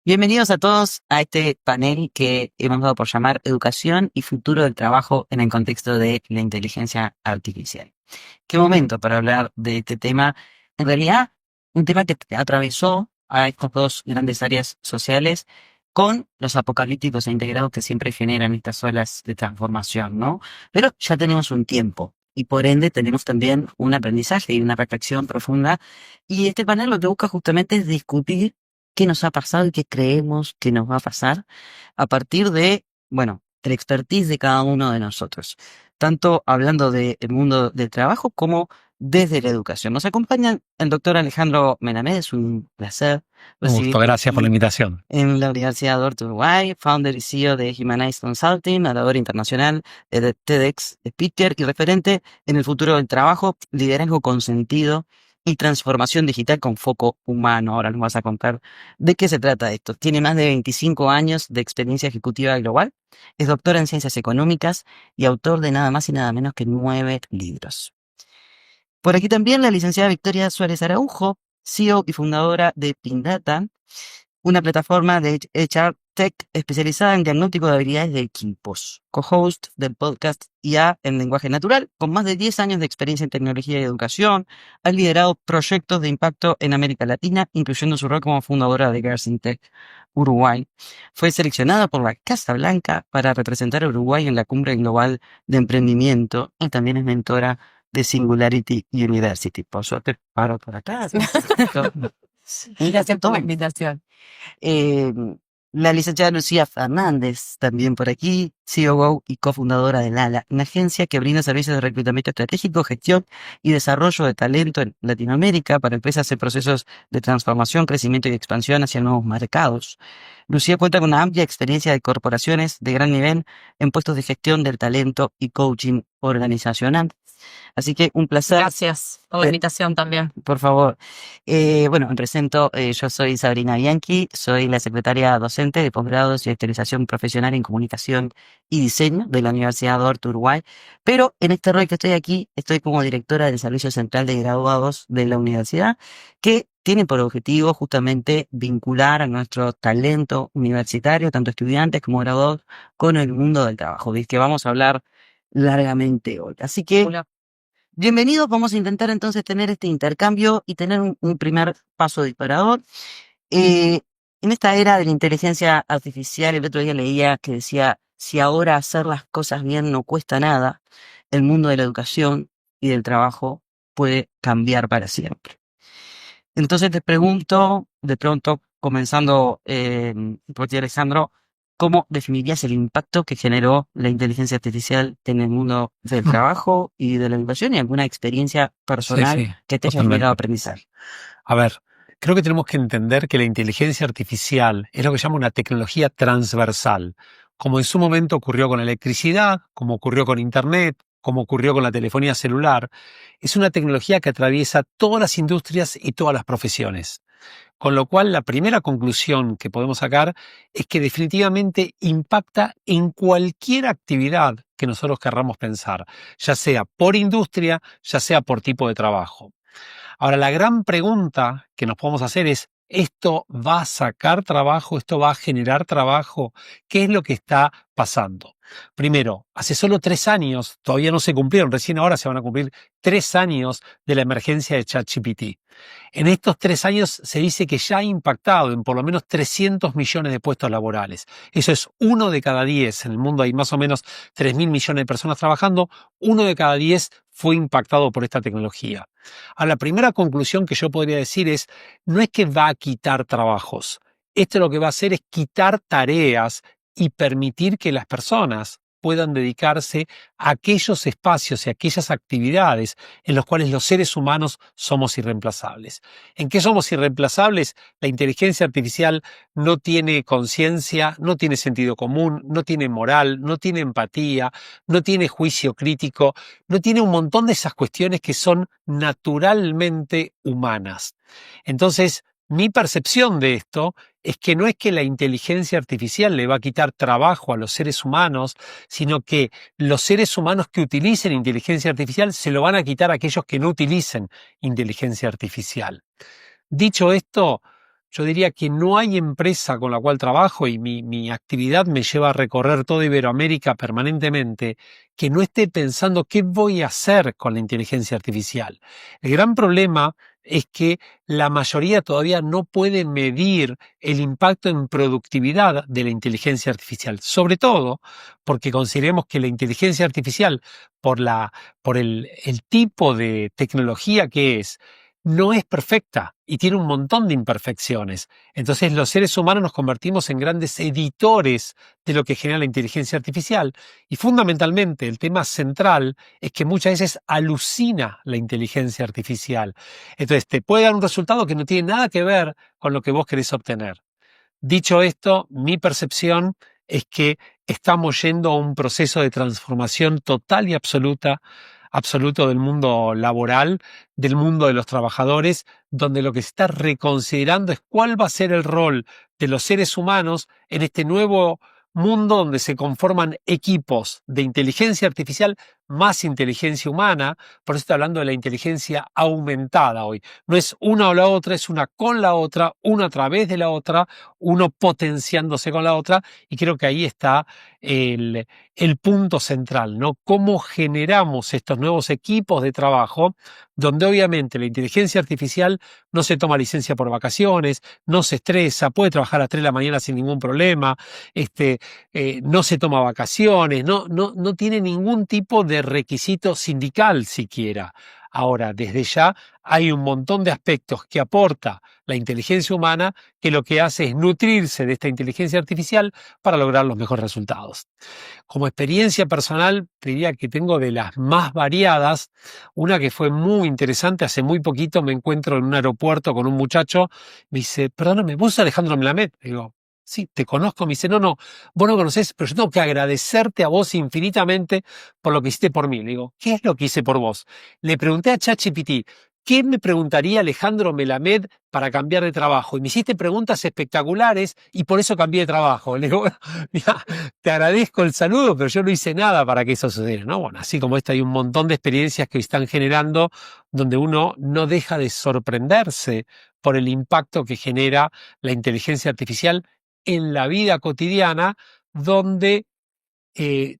Bienvenidos a todos a este panel que hemos dado por llamar Educación y Futuro del Trabajo en el contexto de la inteligencia artificial. Qué momento para hablar de este tema. En realidad, un tema que atravesó a estas dos grandes áreas sociales con los apocalípticos e integrados que siempre generan estas olas de transformación, ¿no? Pero ya tenemos un tiempo y por ende tenemos también un aprendizaje y una reflexión profunda. Y este panel lo que busca justamente es discutir qué nos ha pasado y qué creemos que nos va a pasar a partir de, bueno, de la expertise de cada uno de nosotros, tanto hablando del mundo del trabajo como desde la educación. Nos acompaña el doctor Alejandro Menamé, es un placer Un gusto, recibirte gracias por la aquí invitación. en la Universidad de Uruguay, founder y CEO de Humanize Consulting, orador internacional de TEDx Speaker y referente en el futuro del trabajo, liderazgo con sentido y transformación digital con foco humano. Ahora nos vas a contar de qué se trata esto. Tiene más de 25 años de experiencia ejecutiva global, es doctora en ciencias económicas y autor de nada más y nada menos que 9 libros. Por aquí también la licenciada Victoria Suárez Araujo, CEO y fundadora de Pindata, una plataforma de HR Tech especializada en diagnóstico de habilidades de equipos, co-host del podcast IA en lenguaje natural, con más de 10 años de experiencia en tecnología y educación, ha liderado proyectos de impacto en América Latina, incluyendo su rol como fundadora de Girls in Tech Uruguay. Fue seleccionada por la Casa Blanca para representar a Uruguay en la Cumbre Global de Emprendimiento y también es mentora de Singularity University. Por suerte, paro por acá. Gracias por la Todo. invitación. Eh, la licenciada Lucía Fernández, también por aquí, COO y cofundadora de Lala, una agencia que brinda servicios de reclutamiento estratégico, gestión y desarrollo de talento en Latinoamérica para empresas en procesos de transformación, crecimiento y expansión hacia nuevos mercados. Lucía cuenta con una amplia experiencia de corporaciones de gran nivel en puestos de gestión del talento y coaching organizacional. Así que un placer. Gracias por la invitación también. Por favor. Bueno, me presento, yo soy Sabrina Bianchi, soy la secretaria docente de posgrados y actualización profesional en comunicación y diseño de la Universidad de Uruguay, pero en este rol que estoy aquí, estoy como directora del Servicio Central de Graduados de la universidad, que tiene por objetivo justamente vincular a nuestro talento universitario, tanto estudiantes como graduados, con el mundo del trabajo, del que vamos a hablar largamente hoy. Así que Hola. bienvenidos, vamos a intentar entonces tener este intercambio y tener un primer paso disparador. Eh, en esta era de la inteligencia artificial, el otro día leía que decía, si ahora hacer las cosas bien no cuesta nada, el mundo de la educación y del trabajo puede cambiar para siempre. Entonces te pregunto, de pronto, comenzando por ti, Alejandro, ¿cómo definirías el impacto que generó la inteligencia artificial en el mundo del trabajo y de la educación y alguna experiencia Sí, personal sí, que te haya totalmente. generado aprendizaje? A ver, creo que tenemos que entender que la inteligencia artificial es lo que se llama una tecnología transversal, como en su momento ocurrió con la electricidad, como ocurrió con Internet, como ocurrió con la telefonía celular. Es una tecnología que atraviesa todas las industrias y todas las profesiones. Con lo cual, la primera conclusión que podemos sacar es que definitivamente impacta en cualquier actividad que nosotros querramos pensar, ya sea por industria, ya sea por tipo de trabajo. Ahora, la gran pregunta que nos podemos hacer es, ¿esto va a sacar trabajo? ¿Esto va a generar trabajo? ¿Qué es lo que está pasando? Primero, hace solo 3 años, todavía no se cumplieron, recién ahora se van a cumplir 3 años de la emergencia de ChatGPT. En estos 3 años se dice que ya ha impactado en por lo menos 300 millones de puestos laborales. Eso es 1 de cada 10. En el mundo hay más o menos 3.000 millones de personas trabajando. 1 de cada 10 fue impactado por esta tecnología. Ahora, la primera conclusión que yo podría decir es, no es que va a quitar trabajos. Esto lo que va a hacer es quitar tareas y permitir que las personas puedan dedicarse a aquellos espacios y aquellas actividades en los cuales los seres humanos somos irreemplazables. ¿En qué somos irreemplazables? La inteligencia artificial no tiene conciencia, no tiene sentido común, no tiene moral, no tiene empatía, no tiene juicio crítico, no tiene un montón de esas cuestiones que son naturalmente humanas. Entonces, mi percepción de esto es que no es que la inteligencia artificial le va a quitar trabajo a los seres humanos, sino que los seres humanos que utilicen inteligencia artificial se lo van a quitar a aquellos que no utilicen inteligencia artificial. Dicho esto, yo diría que no hay empresa con la cual trabajo y mi actividad me lleva a recorrer toda Iberoamérica permanentemente, que no esté pensando qué voy a hacer con la inteligencia artificial. El gran problema es que la mayoría todavía no puede medir el impacto en productividad de la inteligencia artificial, sobre todo porque consideremos que la inteligencia artificial, por el tipo de tecnología que es, no es perfecta y tiene un montón de imperfecciones. Entonces los seres humanos nos convertimos en grandes editores de lo que genera la inteligencia artificial y fundamentalmente el tema central es que muchas veces alucina la inteligencia artificial. Entonces te puede dar un resultado que no tiene nada que ver con lo que vos querés obtener. Dicho esto, mi percepción es que estamos yendo a un proceso de transformación total y absoluto del mundo laboral, del mundo de los trabajadores, donde lo que se está reconsiderando es cuál va a ser el rol de los seres humanos en este nuevo mundo donde se conforman equipos de inteligencia artificial más inteligencia humana. Por eso estoy hablando de la inteligencia aumentada hoy. No es una o la otra, es una con la otra, una a través de la otra, uno potenciándose con la otra, y creo que ahí está el punto central, ¿no? Cómo generamos estos nuevos equipos de trabajo, donde obviamente la inteligencia artificial no se toma licencia por vacaciones, no se estresa, puede trabajar a las 3 de la mañana sin ningún problema, no se toma vacaciones, no tiene ningún tipo de requisito sindical siquiera. Ahora, desde ya hay un montón de aspectos que aporta la inteligencia humana que lo que hace es nutrirse de esta inteligencia artificial para lograr los mejores resultados. Como experiencia personal, te diría que tengo de las más variadas. Una que fue muy interesante, hace muy poquito me encuentro en un aeropuerto con un muchacho, me dice, perdóname, ¿vos sos Alejandro Melamed? Le digo, sí, te conozco. Me dice, no, vos no conocés, pero yo tengo que agradecerte a vos infinitamente por lo que hiciste por mí. Le digo, ¿qué es lo que hice por vos? Le pregunté a ChatGPT, ¿qué me preguntaría Alejandro Melamed para cambiar de trabajo? Y me hiciste preguntas espectaculares y por eso cambié de trabajo. Le digo, mira, te agradezco el saludo, pero yo no hice nada para que eso sucediera, ¿no? Bueno, así como esta hay un montón de experiencias que están generando donde uno no deja de sorprenderse por el impacto que genera la inteligencia artificial en la vida cotidiana, donde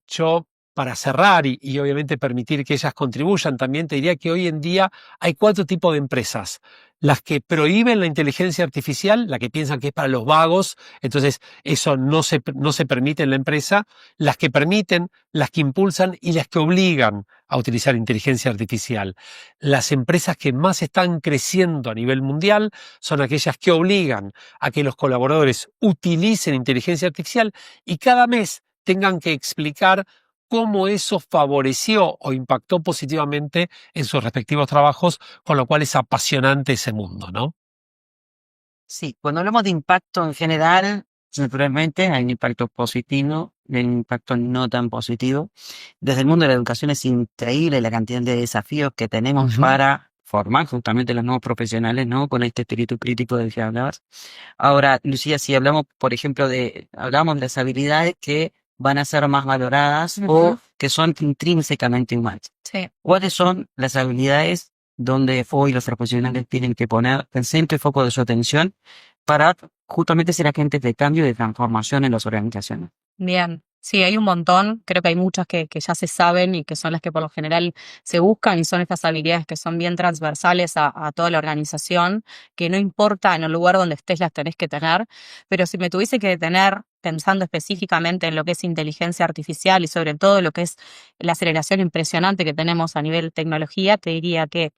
yo, para cerrar y obviamente permitir que ellas contribuyan, también te diría que hoy en día hay 4 tipos de empresas. Las que prohíben la inteligencia artificial, la que piensan que es para los vagos, entonces eso no se permite en la empresa. Las que permiten, las que impulsan y las que obligan a utilizar inteligencia artificial. Las empresas que más están creciendo a nivel mundial son aquellas que obligan a que los colaboradores utilicen inteligencia artificial y cada mes tengan que explicar cómo eso favoreció o impactó positivamente en sus respectivos trabajos, con lo cual es apasionante ese mundo, ¿no? Sí, cuando hablamos de impacto en general, naturalmente hay un impacto positivo y hay un impacto no tan positivo. Desde el mundo de la educación es increíble la cantidad de desafíos que tenemos para formar justamente los nuevos profesionales, ¿no? Con este espíritu crítico del que hablabas. Ahora, Lucía, si hablamos, por ejemplo, hablamos de las habilidades que van a ser más valoradas o que son intrínsecamente humanas. Sí. ¿Cuáles son las habilidades donde hoy los profesionales tienen que poner el centro y foco de su atención para justamente ser agentes de cambio y de transformación en las organizaciones? Bien, sí, hay un montón, creo que hay muchas que ya se saben y que son las que por lo general se buscan y son estas habilidades que son bien transversales a toda la organización, que no importa en el lugar donde estés las tenés que tener, pero si me tuviese que detener pensando específicamente en lo que es inteligencia artificial y sobre todo lo que es la aceleración impresionante que tenemos a nivel tecnología, te diría que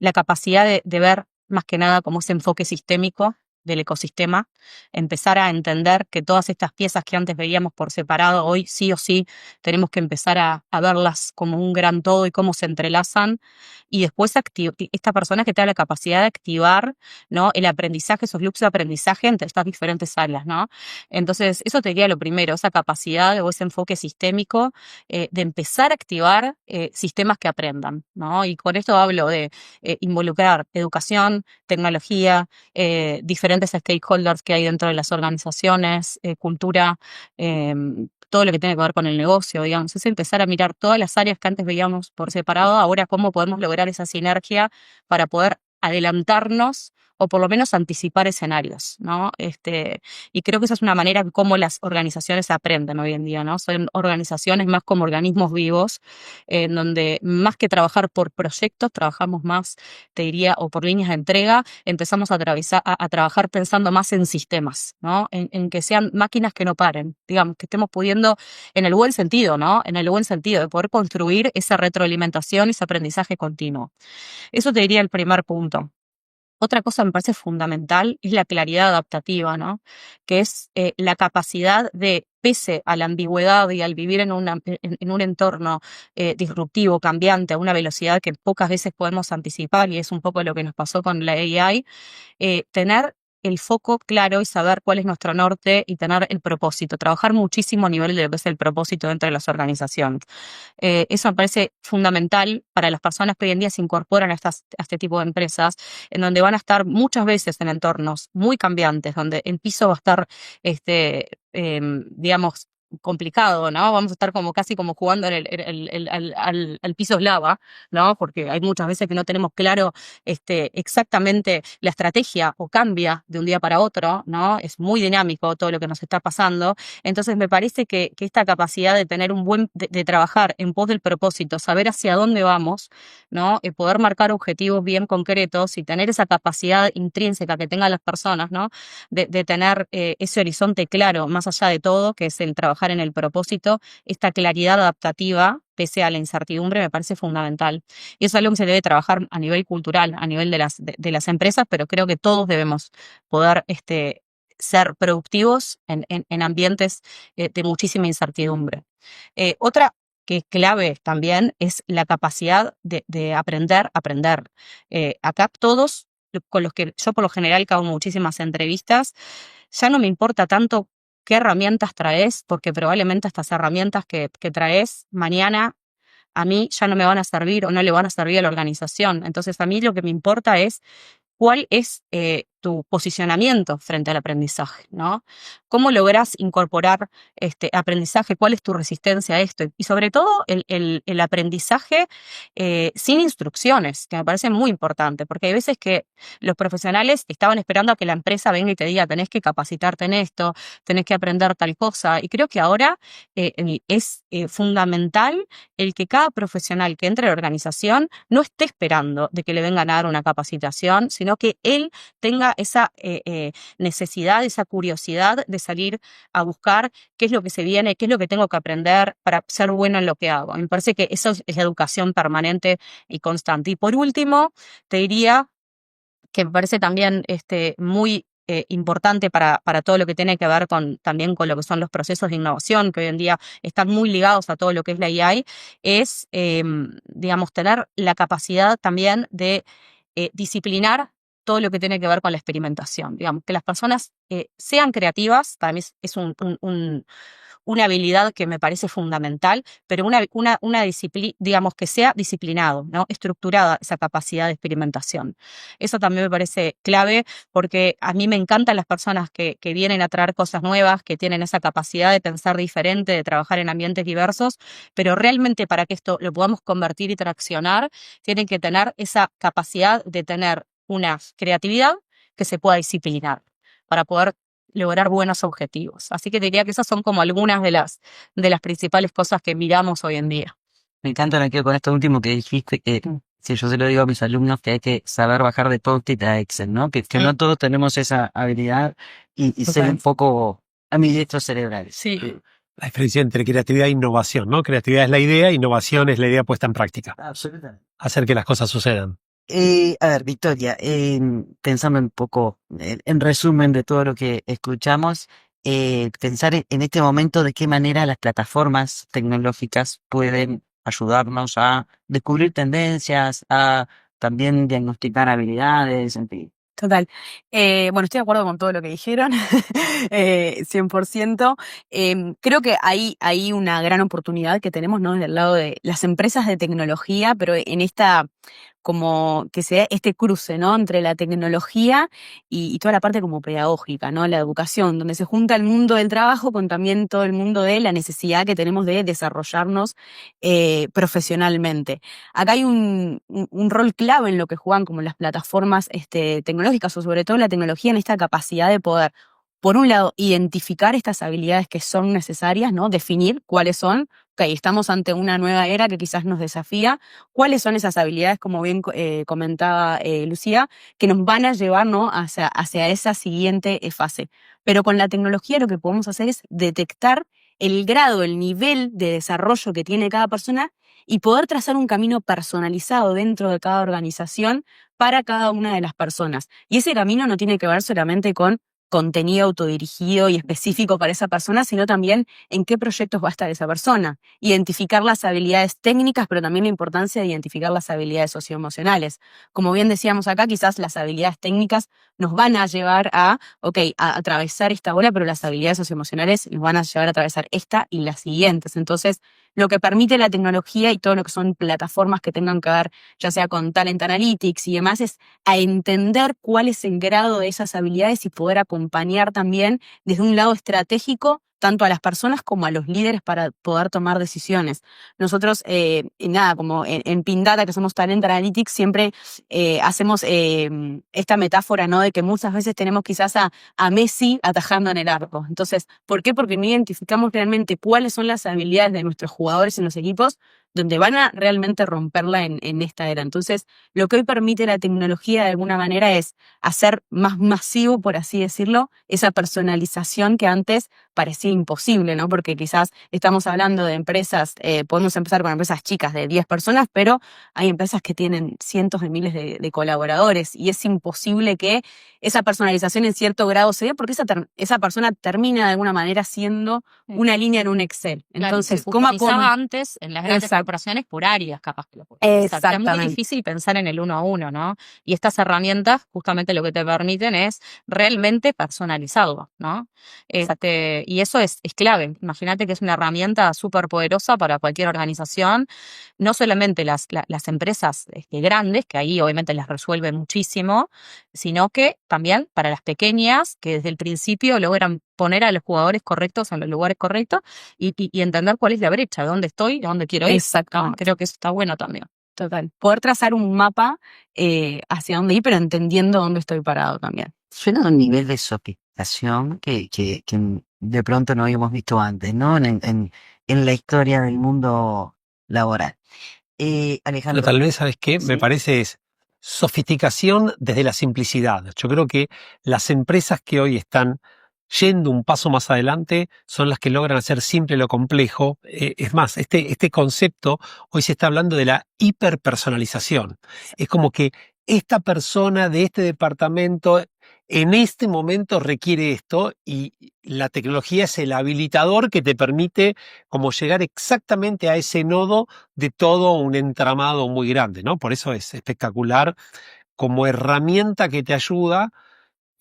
la capacidad de ver más que nada como ese enfoque sistémico del ecosistema, empezar a entender que todas estas piezas que antes veíamos por separado, hoy sí o sí tenemos que empezar a verlas como un gran todo y cómo se entrelazan, y después esta persona que te da la capacidad de activar, ¿no? El aprendizaje, esos loops de aprendizaje entre estas diferentes áreas, ¿no? Entonces, eso te diría lo primero, esa capacidad o ese enfoque sistémico de empezar a activar sistemas que aprendan, ¿no? Y con esto hablo de involucrar educación, tecnología, diferentes stakeholders que hay dentro de las organizaciones, cultura, todo lo que tiene que ver con el negocio, digamos. Es empezar a mirar todas las áreas que antes veíamos por separado, ahora cómo podemos lograr esa sinergia para poder adelantarnos o por lo menos anticipar escenarios, ¿no? Y creo que esa es una manera como las organizaciones aprenden hoy en día, ¿no? Son organizaciones más como organismos vivos, en donde más que trabajar por proyectos, trabajamos más, te diría, o por líneas de entrega, empezamos a trabajar pensando más en sistemas, ¿no? En que sean máquinas que no paren, digamos, que estemos pudiendo, en el buen sentido, ¿no? En el buen sentido de poder construir esa retroalimentación, ese aprendizaje continuo. Eso te diría el primer punto. Otra cosa que me parece fundamental es la claridad adaptativa, ¿no? Que es la capacidad de, pese a la ambigüedad y al vivir en un entorno disruptivo, cambiante, a una velocidad que pocas veces podemos anticipar, y es un poco lo que nos pasó con la AI, tener el foco claro y saber cuál es nuestro norte y tener el propósito, trabajar muchísimo a nivel de lo que es el propósito dentro de las organizaciones. Eso me parece fundamental para las personas que hoy en día se incorporan a este tipo de empresas, en donde van a estar muchas veces en entornos muy cambiantes, donde el piso va a estar, digamos, complicado, ¿no? Vamos a estar como casi como jugando al piso eslava, ¿no? Porque hay muchas veces que no tenemos claro exactamente la estrategia o cambia de un día para otro, ¿no? Es muy dinámico todo lo que nos está pasando. Entonces me parece que esta capacidad de tener de trabajar en pos del propósito, saber hacia dónde vamos, ¿no? Poder marcar objetivos bien concretos y tener esa capacidad intrínseca que tengan las personas, ¿no? De tener ese horizonte claro, más allá de todo, que es el trabajar en el propósito, esta claridad adaptativa, pese a la incertidumbre, me parece fundamental. Y eso es algo que se debe trabajar a nivel cultural, a nivel de las empresas, pero creo que todos debemos poder ser productivos en ambientes de muchísima incertidumbre. Otra que es clave también es la capacidad de aprender. Acá todos, con los que yo por lo general que hago muchísimas entrevistas, ya no me importa tanto qué herramientas traes, porque probablemente estas herramientas que traes mañana a mí ya no me van a servir o no le van a servir a la organización. Entonces a mí lo que me importa es cuál es tu posicionamiento frente al aprendizaje, ¿no? ¿Cómo logras incorporar este aprendizaje? ¿Cuál es tu resistencia a esto? Y sobre todo el aprendizaje sin instrucciones, que me parece muy importante, porque hay veces que los profesionales estaban esperando a que la empresa venga y te diga, tenés que capacitarte en esto, tenés que aprender tal cosa, y creo que ahora es fundamental el que cada profesional que entre a la organización no esté esperando de que le vengan a dar una capacitación, sino que él tenga esa necesidad, esa curiosidad de salir a buscar qué es lo que se viene, qué es lo que tengo que aprender para ser bueno en lo que hago. Me parece que eso es la educación permanente y constante. Y por último, te diría que me parece también muy importante para todo lo que tiene que ver también con lo que son los procesos de innovación, que hoy en día están muy ligados a todo lo que es la AI, es, digamos, tener la capacidad también de disciplinar todo lo que tiene que ver con la experimentación. Digamos, que las personas sean creativas, para mí es una habilidad que me parece fundamental, pero una disciplina, digamos, que sea disciplinado, ¿no? Estructurada esa capacidad de experimentación. Eso también me parece clave porque a mí me encantan las personas que vienen a traer cosas nuevas, que tienen esa capacidad de pensar diferente, de trabajar en ambientes diversos, pero realmente para que esto lo podamos convertir y traccionar, tienen que tener esa capacidad de tener una creatividad que se pueda disciplinar para poder lograr buenos objetivos. Así que diría que esas son como algunas de las principales cosas que miramos hoy en día. Me encanta, me quedo con esto último que dijiste, que si yo se lo digo a mis alumnos, que hay que saber bajar de Post-it a Excel, ¿no? Que no todos tenemos esa habilidad y ser un poco amiguitos cerebrales. Sí. La diferencia entre creatividad e innovación, ¿no? Creatividad es la idea, innovación es la idea puesta en práctica. Absolutamente. Hacer que las cosas sucedan. A ver, Victoria, pensando un poco, en resumen de todo lo que escuchamos, pensar en este momento de qué manera las plataformas tecnológicas pueden ayudarnos a descubrir tendencias, a también diagnosticar habilidades, en fin. Total. Bueno, estoy de acuerdo con todo lo que dijeron, 100%. Creo que hay una gran oportunidad que tenemos, ¿no? Del lado de las empresas de tecnología, pero en esta como que se dé este cruce, ¿no? Entre la tecnología y toda la parte como pedagógica, ¿no? La educación, donde se junta el mundo del trabajo con también todo el mundo de la necesidad que tenemos de desarrollarnos profesionalmente. Acá hay un rol clave en lo que juegan como las plataformas tecnológicas, o sobre todo la tecnología en esta capacidad de poder, por un lado, identificar estas habilidades que son necesarias, ¿no? Definir cuáles son. Ok, estamos ante una nueva era que quizás nos desafía. ¿Cuáles son esas habilidades, como bien comentaba Lucía, que nos van a llevar, ¿no? hacia esa siguiente fase? Pero con la tecnología lo que podemos hacer es detectar el grado, el nivel de desarrollo que tiene cada persona y poder trazar un camino personalizado dentro de cada organización para cada una de las personas. Y ese camino no tiene que ver solamente con contenido autodirigido y específico para esa persona, sino también en qué proyectos va a estar esa persona. Identificar las habilidades técnicas, pero también la importancia de identificar las habilidades socioemocionales. Como bien decíamos acá, quizás las habilidades técnicas nos van a llevar a atravesar esta ola, pero las habilidades socioemocionales nos van a llevar a atravesar esta y las siguientes. Entonces, lo que permite la tecnología y todo lo que son plataformas que tengan que ver, ya sea con Talent Analytics y demás, es a entender cuál es el grado de esas habilidades y poder acompañar también desde un lado estratégico tanto a las personas como a los líderes para poder tomar decisiones. Nosotros, como en Pindata, que somos Talent Analytics, siempre hacemos esta metáfora, ¿no? De que muchas veces tenemos quizás a Messi atajando en el arco. Entonces, ¿por qué? Porque no identificamos realmente cuáles son las habilidades de nuestros jugadores en los equipos donde van a realmente romperla en esta era. Entonces, lo que hoy permite la tecnología de alguna manera es hacer más masivo, por así decirlo, esa personalización que antes parecía imposible, ¿no? Porque quizás estamos hablando de empresas, podemos empezar con empresas chicas de 10 personas, pero hay empresas que tienen cientos de miles de colaboradores y es imposible que esa personalización en cierto grado se dé porque esa persona termina de alguna manera siendo una línea en un Excel. Entonces, claro, se customizaba antes en las grandes corporaciones por áreas, capaz que lo podías usar. Es muy difícil pensar en el 1 a 1, ¿no? Y estas herramientas justamente lo que te permiten es realmente personalizarlo, ¿no? Y eso es clave. Imagínate que es una herramienta súper poderosa para cualquier organización, no solamente las empresas grandes, que ahí obviamente les resuelve muchísimo, sino que también para las pequeñas, que desde el principio logran poner a los jugadores correctos en los lugares correctos y entender cuál es la brecha, dónde estoy y dónde quiero ir. Exacto. Creo que eso está bueno también. Total. Poder trazar un mapa hacia dónde ir, pero entendiendo dónde estoy parado también. Suena a un nivel de sofisticación que de pronto no habíamos visto antes, ¿no? En la historia del mundo laboral. Pero Alejandro. tal vez, ¿sabes qué? ¿Sí? Me parece es sofisticación desde la simplicidad. Yo creo que las empresas que hoy están yendo un paso más adelante son las que logran hacer simple lo complejo. Es más, este concepto hoy se está hablando de la hiperpersonalización. Es como que esta persona de este departamento en este momento requiere esto y la tecnología es el habilitador que te permite como llegar exactamente a ese nodo de todo un entramado muy grande, ¿no? Por eso es espectacular como herramienta que te ayuda.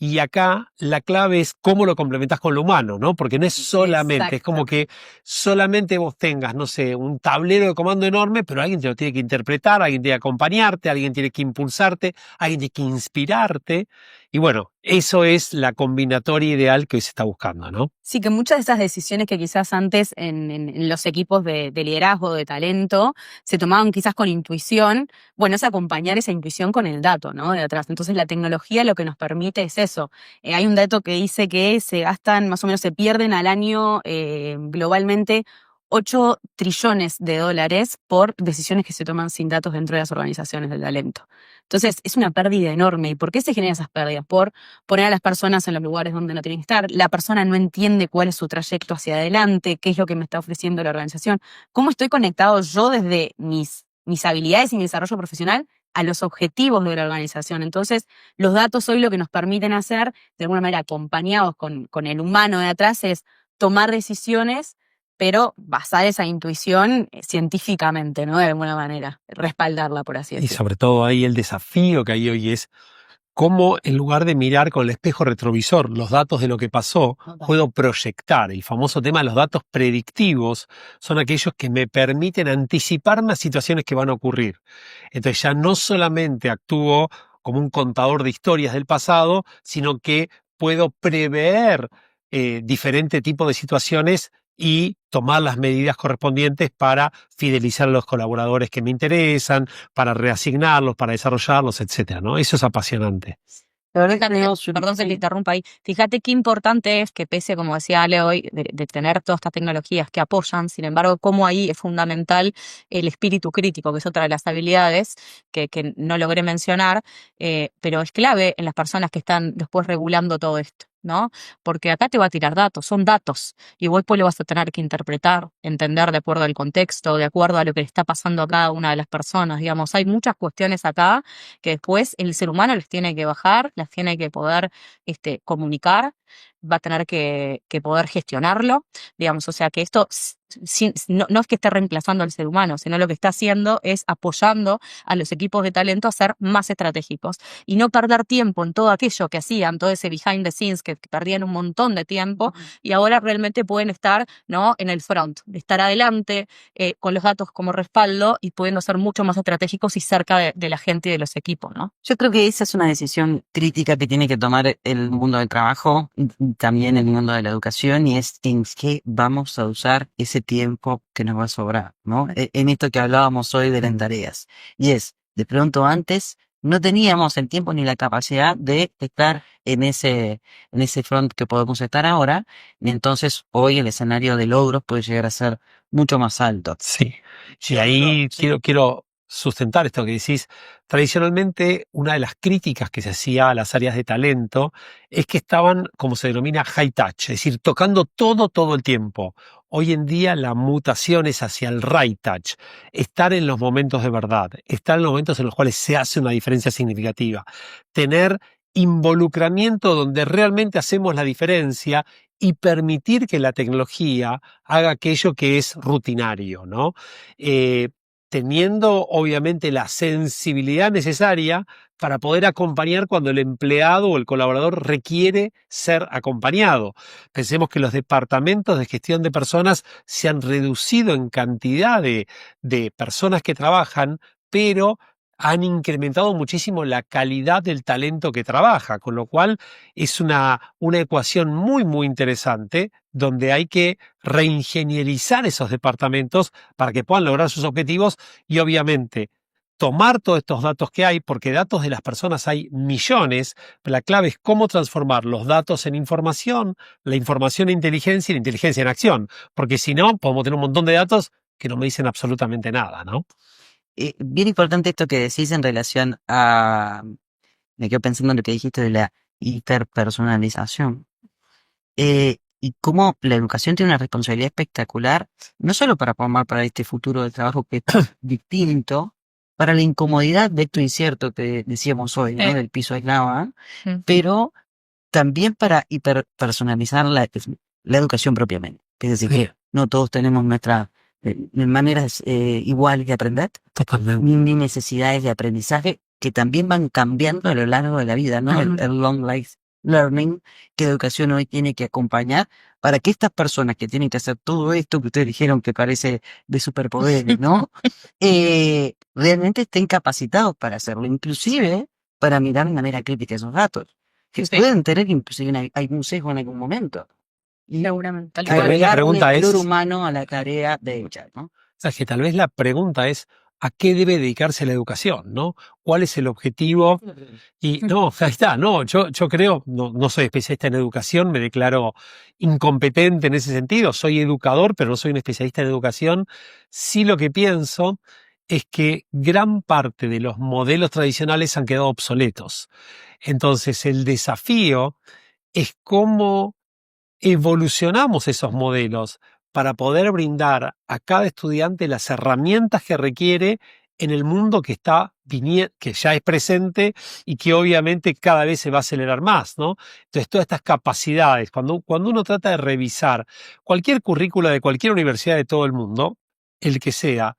Y acá la clave es cómo lo complementas con lo humano, ¿no? Porque no es solamente, es como que solamente vos tengas, no sé, un tablero de comando enorme, pero alguien te lo tiene que interpretar, alguien tiene que acompañarte, alguien tiene que impulsarte, alguien tiene que inspirarte. Y bueno, eso es la combinatoria ideal que hoy se está buscando, ¿no? Sí, que muchas de esas decisiones que quizás antes en los equipos de liderazgo, de talento, se tomaban quizás con intuición, bueno, es acompañar esa intuición con el dato, ¿no? De atrás. Entonces la tecnología lo que nos permite es eso. Hay un dato que dice que se gastan, más o menos se pierden al año globalmente 8 trillones de dólares por decisiones que se toman sin datos dentro de las organizaciones del talento. Entonces, es una pérdida enorme. ¿Y por qué se generan esas pérdidas? Por poner a las personas en los lugares donde no tienen que estar. La persona no entiende cuál es su trayecto hacia adelante, qué es lo que me está ofreciendo la organización, cómo estoy conectado yo desde mis habilidades y mi desarrollo profesional a los objetivos de la organización. Entonces, los datos hoy lo que nos permiten hacer, de alguna manera acompañados con el humano de atrás, es tomar decisiones, pero basar esa intuición científicamente, ¿no? De alguna manera, respaldarla, por así Y decirlo. sobre todo ahí el desafío que hay hoy es cómo en lugar de mirar con el espejo retrovisor los datos de lo que pasó, puedo proyectar. El famoso tema de los datos predictivos son aquellos que me permiten anticiparme a situaciones que van a ocurrir. Entonces ya no solamente actúo como un contador de historias del pasado, sino que puedo prever diferente tipo de situaciones y tomar las medidas correspondientes para fidelizar a los colaboradores que me interesan, para reasignarlos, para desarrollarlos, etcétera, ¿no? Eso es apasionante. La verdad que Fíjate, tenemos un- perdón que le interrumpa ahí. Fíjate qué importante es que pese, como decía Ale hoy, de tener todas estas tecnologías que apoyan, sin embargo, cómo ahí es fundamental el espíritu crítico, que es otra de las habilidades que no logré mencionar, pero es clave en las personas que están después regulando todo esto, ¿no? Porque acá te va a tirar datos, son datos, y vos después lo vas a tener que interpretar, entender de acuerdo al contexto, de acuerdo a lo que le está pasando a cada una de las personas, digamos. Hay muchas cuestiones acá que después el ser humano les tiene que bajar, las tiene que poder comunicar, va a tener que poder gestionarlo, digamos, o sea que esto no es que esté reemplazando al ser humano, sino lo que está haciendo es apoyando a los equipos de talento a ser más estratégicos y no perder tiempo en todo aquello que hacían, todo ese behind the scenes que perdían un montón de tiempo y ahora realmente pueden estar, ¿no?, en el front, de estar adelante con los datos como respaldo y pudiendo ser mucho más estratégicos y cerca de la gente y de los equipos, ¿no? Yo creo que esa es una decisión crítica que tiene que tomar el mundo del trabajo y también el mundo de la educación, y es en qué vamos a usar ese tiempo que nos va a sobrar, ¿no? En esto que hablábamos hoy de las tareas. Y es, de pronto antes no teníamos el tiempo ni la capacidad de estar en ese front que podemos estar ahora, y entonces hoy el escenario de logros puede llegar a ser mucho más alto. Sí. Y ahí quiero sustentar esto que decís. Tradicionalmente, una de las críticas que se hacía a las áreas de talento es que estaban, como se denomina, high touch, es decir, tocando todo el tiempo. Hoy en día la mutación es hacia el right touch, estar en los momentos de verdad, estar en los momentos en los cuales se hace una diferencia significativa, tener involucramiento donde realmente hacemos la diferencia y permitir que la tecnología haga aquello que es rutinario, ¿no? Teniendo obviamente la sensibilidad necesaria para poder acompañar cuando el empleado o el colaborador requiere ser acompañado. Pensemos que los departamentos de gestión de personas se han reducido en cantidad de personas que trabajan, pero han incrementado muchísimo la calidad del talento que trabaja, con lo cual es una ecuación muy interesante donde hay que reingenierizar esos departamentos para que puedan lograr sus objetivos y obviamente tomar todos estos datos que hay, porque datos de las personas hay millones, pero la clave es cómo transformar los datos en información, la información en inteligencia y la inteligencia en acción, porque si no, podemos tener un montón de datos que no me dicen absolutamente nada, ¿no? Bien importante esto que decís en relación a, me quedo pensando en lo que dijiste de la hiperpersonalización. Y cómo la educación tiene una responsabilidad espectacular, no solo para formar para este futuro de trabajo que es distinto, para la incomodidad de esto incierto que decíamos hoy, ¿no? Del piso aislado, ¿eh? Pero también para hiperpersonalizar la educación propiamente. Es decir, que no todos tenemos nuestras maneras iguales de aprender, ni necesidades de aprendizaje que también van cambiando a lo largo de la vida, ¿no? El long life learning que la educación hoy tiene que acompañar para que estas personas que tienen que hacer todo esto que ustedes dijeron que parece de superpoderes, ¿no? Realmente estén capacitados para hacerlo, inclusive para mirar de manera crítica esos datos, que pueden tener inclusive algún sesgo en algún momento. Y Seguramente. La pregunta el es, humano a la tarea de echar, ¿no? o sea, que tal vez la pregunta es, ¿a qué debe dedicarse la educación, no? ¿Cuál es el objetivo? Y no, ahí está, no, yo creo, no soy especialista en educación, me declaro incompetente en ese sentido, soy educador, pero no soy un especialista en educación. Sí, lo que pienso es que gran parte de los modelos tradicionales han quedado obsoletos. Entonces, el desafío es cómo evolucionamos esos modelos para poder brindar a cada estudiante las herramientas que requiere en el mundo que que ya es presente y que obviamente cada vez se va a acelerar más, ¿no? Entonces, todas estas capacidades, cuando uno trata de revisar cualquier currícula de cualquier universidad de todo el mundo, el que sea,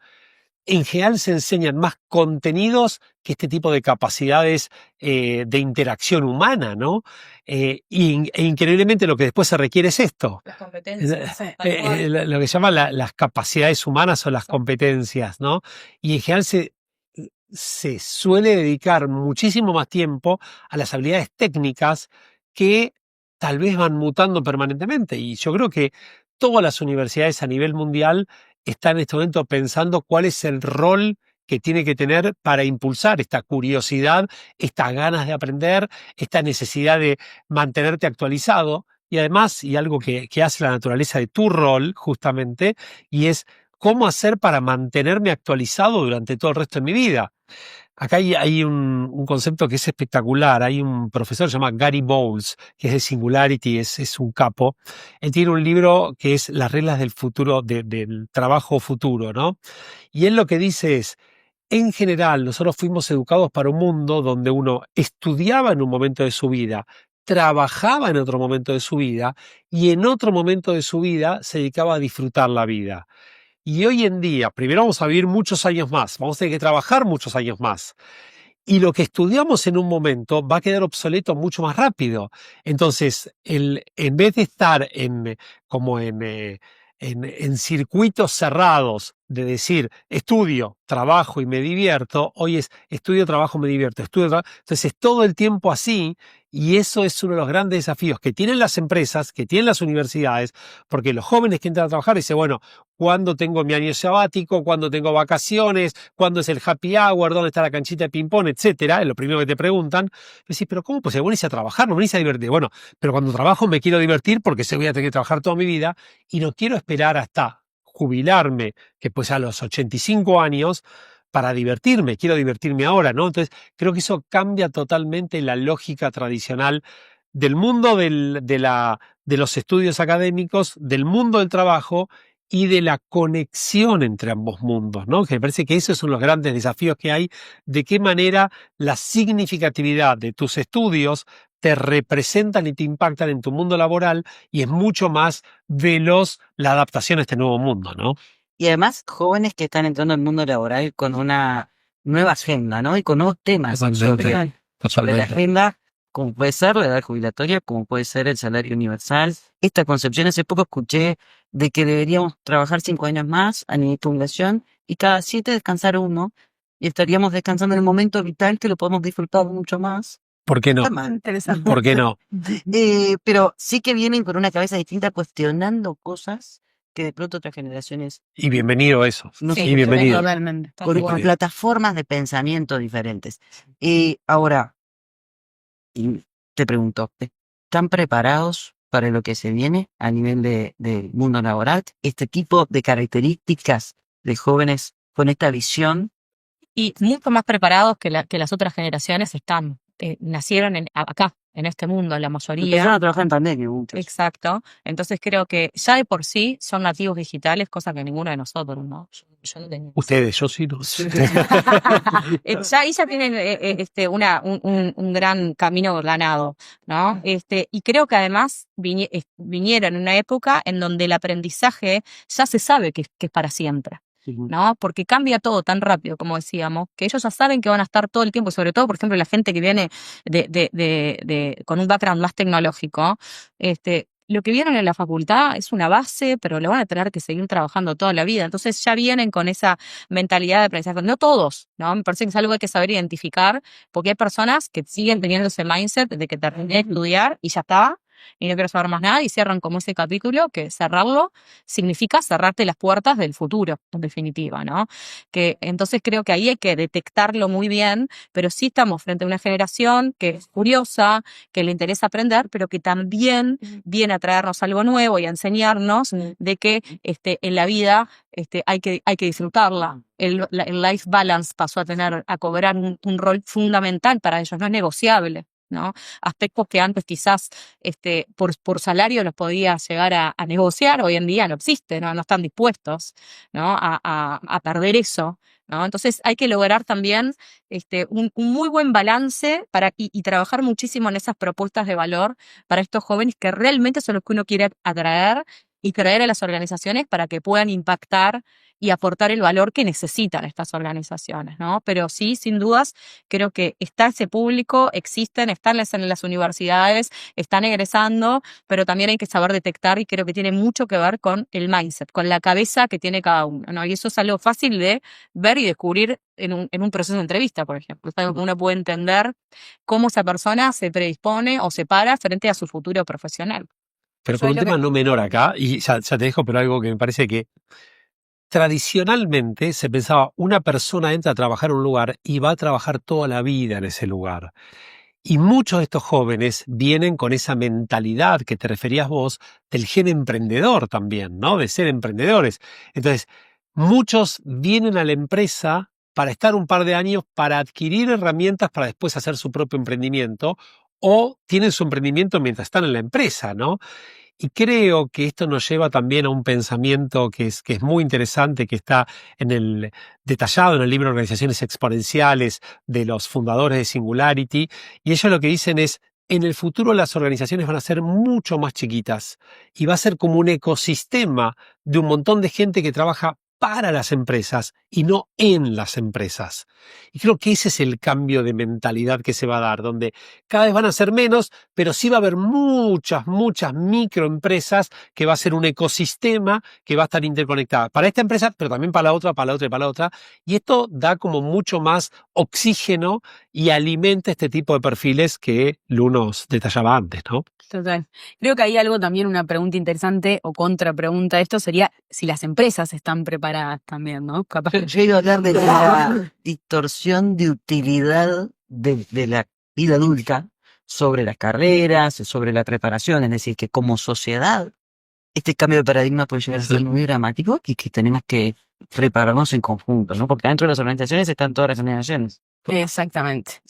en general se enseñan más contenidos que este tipo de capacidades de interacción humana, ¿no? E increíblemente lo que después se requiere es esto. Las competencias. Tal cual. Lo que se llama las capacidades humanas o las competencias, ¿no? Y en general se suele dedicar muchísimo más tiempo a las habilidades técnicas que tal vez van mutando permanentemente. Y yo creo que todas las universidades a nivel mundial están en este momento pensando cuál es el rol que tiene que tener para impulsar esta curiosidad, estas ganas de aprender, esta necesidad de mantenerte actualizado. Y además, y algo que hace la naturaleza de tu rol, justamente, y es cómo hacer para mantenerme actualizado durante todo el resto de mi vida. Acá hay un concepto que es espectacular. Hay un profesor que se llama Gary Bowles, que es de Singularity, es un capo. Él tiene un libro que es Las reglas del futuro, del trabajo futuro, ¿no? Y él lo que dice es, en general, nosotros fuimos educados para un mundo donde uno estudiaba en un momento de su vida, trabajaba en otro momento de su vida y en otro momento de su vida se dedicaba a disfrutar la vida. Y hoy en día, primero vamos a vivir muchos años más, vamos a tener que trabajar muchos años más. Y lo que estudiamos en un momento va a quedar obsoleto mucho más rápido. Entonces, en vez de estar como en circuitos cerrados, de decir estudio, trabajo y me divierto, hoy es estudio, trabajo, me divierto, entonces es todo el tiempo así, y eso es uno de los grandes desafíos que tienen las empresas, que tienen las universidades, porque los jóvenes que entran a trabajar dicen, bueno, ¿cuándo tengo mi año sabático? ¿Cuándo tengo vacaciones? ¿Cuándo es el happy hour? ¿Dónde está la canchita de ping-pong? Etcétera. Es lo primero que te preguntan. Y decís, pero ¿cómo? Pues se venís a trabajar, no venís a divertir. Bueno, pero cuando trabajo me quiero divertir porque sé que voy a tener que trabajar toda mi vida y no quiero esperar hasta jubilarme, que pues a los 85 años, para divertirme. Quiero divertirme ahora, ¿no? Entonces, creo que eso cambia totalmente la lógica tradicional del mundo de los estudios académicos, del mundo del trabajo y de la conexión entre ambos mundos, ¿no? Que me parece que esos son los grandes desafíos que hay, de qué manera la significatividad de tus estudios te representan y te impactan en tu mundo laboral, y es mucho más veloz la adaptación a este nuevo mundo, ¿no? Y además, jóvenes que están entrando al mundo laboral con una nueva agenda, ¿no? Y con nuevos temas sobre la agenda, como puede ser la edad jubilatoria, como puede ser el salario universal. Esta concepción, hace poco escuché de que deberíamos trabajar 5 años más a nivel de jubilación y cada 7 descansar 1, y estaríamos descansando en el momento vital que lo podemos disfrutar mucho más. ¿Por qué no? Está mal. Interesante. ¿Por qué no? Pero sí que vienen con una cabeza distinta cuestionando cosas que de pronto otras generaciones Y bienvenido a eso. no Sí, Y bienvenido. Totalmente. Tal con cual. plataformas de pensamiento diferentes. Y ahora, y te pregunto, ¿están preparados para lo que se viene a nivel de mundo laboral? Este tipo de características de jóvenes con esta visión. Y mucho más preparados que las otras generaciones están. Nacieron acá, en este mundo, la mayoría. Empezaron a trabajar en pandemia, muchos. Exacto. Entonces creo que ya de por sí son nativos digitales, cosa que ninguno de nosotros, ¿no? Yo no tenía. Ustedes, yo sí no. Ya ahí ya tienen un gran camino ganado, ¿no? Y creo que además vinieron en una época en donde el aprendizaje ya se sabe que es para siempre, ¿no? Porque cambia todo tan rápido, como decíamos, que ellos ya saben que van a estar todo el tiempo, sobre todo, por ejemplo, la gente que viene con un background más tecnológico, lo que vieron en la facultad es una base, pero lo van a tener que seguir trabajando toda la vida. Entonces ya vienen con esa mentalidad de aprendizaje. No todos, ¿no? Me parece que es algo que hay que saber identificar, porque hay personas que siguen teniendo ese mindset de que terminé de estudiar y ya está, y no quiero saber más nada, y cierran como ese capítulo, que cerrarlo significa cerrarte las puertas del futuro, en definitiva, ¿no? Que entonces creo que ahí hay que detectarlo muy bien, pero sí estamos frente a una generación que es curiosa, que le interesa aprender, pero que también viene a traernos algo nuevo y a enseñarnos de que en la vida hay que disfrutarla. El life balance pasó a cobrar un rol fundamental para ellos, no es negociable, ¿no? Aspectos que antes quizás por salario los podía llegar a negociar, hoy en día no existe, no están dispuestos, ¿no? a perder eso, ¿no? Entonces hay que lograr también un muy buen balance y trabajar muchísimo en esas propuestas de valor para estos jóvenes que realmente son los que uno quiere atraer y traer a las organizaciones para que puedan impactar y aportar el valor que necesitan estas organizaciones, ¿no? Pero sí, sin dudas, creo que está ese público, están en las universidades, están egresando, pero también hay que saber detectar y creo que tiene mucho que ver con el mindset, con la cabeza que tiene cada uno, ¿no? Y eso es algo fácil de ver y descubrir en un proceso de entrevista, por ejemplo. Es algo que uno puede entender cómo esa persona se predispone o se para frente a su futuro profesional. Pero Yo con ahí un lo tema que- no menor acá, y ya te dejo, pero algo que me parece que tradicionalmente se pensaba, una persona entra a trabajar en un lugar y va a trabajar toda la vida en ese lugar. Y muchos de estos jóvenes vienen con esa mentalidad que te referías vos del gen emprendedor también, ¿no? De ser emprendedores. Entonces, muchos vienen a la empresa para estar un par de años, para adquirir herramientas para después hacer su propio emprendimiento, o tienen su emprendimiento mientras están en la empresa, ¿no? Y creo que esto nos lleva también a un pensamiento que es muy interesante, que está detallado en el libro Organizaciones Exponenciales de los fundadores de Singularity. Y ellos lo que dicen es, en el futuro las organizaciones van a ser mucho más chiquitas y va a ser como un ecosistema de un montón de gente que trabaja para las empresas y no en las empresas. Y creo que ese es el cambio de mentalidad que se va a dar, donde cada vez van a ser menos, pero sí va a haber muchas microempresas que va a ser un ecosistema que va a estar interconectada para esta empresa, pero también para la otra, para la otra y para la otra. Y esto da como mucho más oxígeno y alimenta este tipo de perfiles que Lu nos detallaba antes, ¿no? Total. Creo que hay algo también, una pregunta interesante o contrapregunta a esto sería si las empresas están preparadas también, ¿no? Capaz Yo iba a hablar de la distorsión de utilidad de la vida adulta sobre las carreras, sobre la preparación. Es decir, que como sociedad, este cambio de paradigma puede llegar a ser muy dramático y que tenemos que prepararnos en conjunto, ¿no? Porque dentro de las organizaciones están todas las generaciones. Exactamente.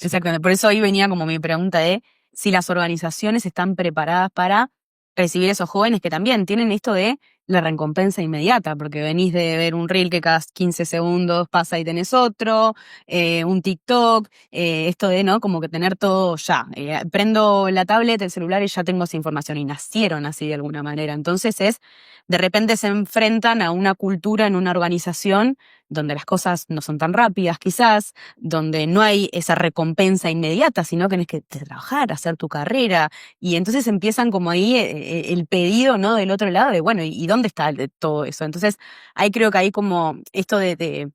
Por eso ahí venía como mi pregunta de si las organizaciones están preparadas para recibir a esos jóvenes que también tienen esto de la recompensa inmediata, porque venís de ver un reel que cada 15 segundos pasa y tenés otro, un TikTok, esto de, ¿no? Como que tener todo ya. Prendo la tablet, el celular y ya tengo esa información y nacieron así de alguna manera. Entonces de repente se enfrentan a una cultura en una organización donde las cosas no son tan rápidas quizás, donde no hay esa recompensa inmediata, sino que tienes que trabajar, hacer tu carrera. Y entonces empiezan como ahí el pedido, ¿no? Del otro lado de, bueno, ¿y dónde está todo eso? Entonces, ahí creo que hay como esto de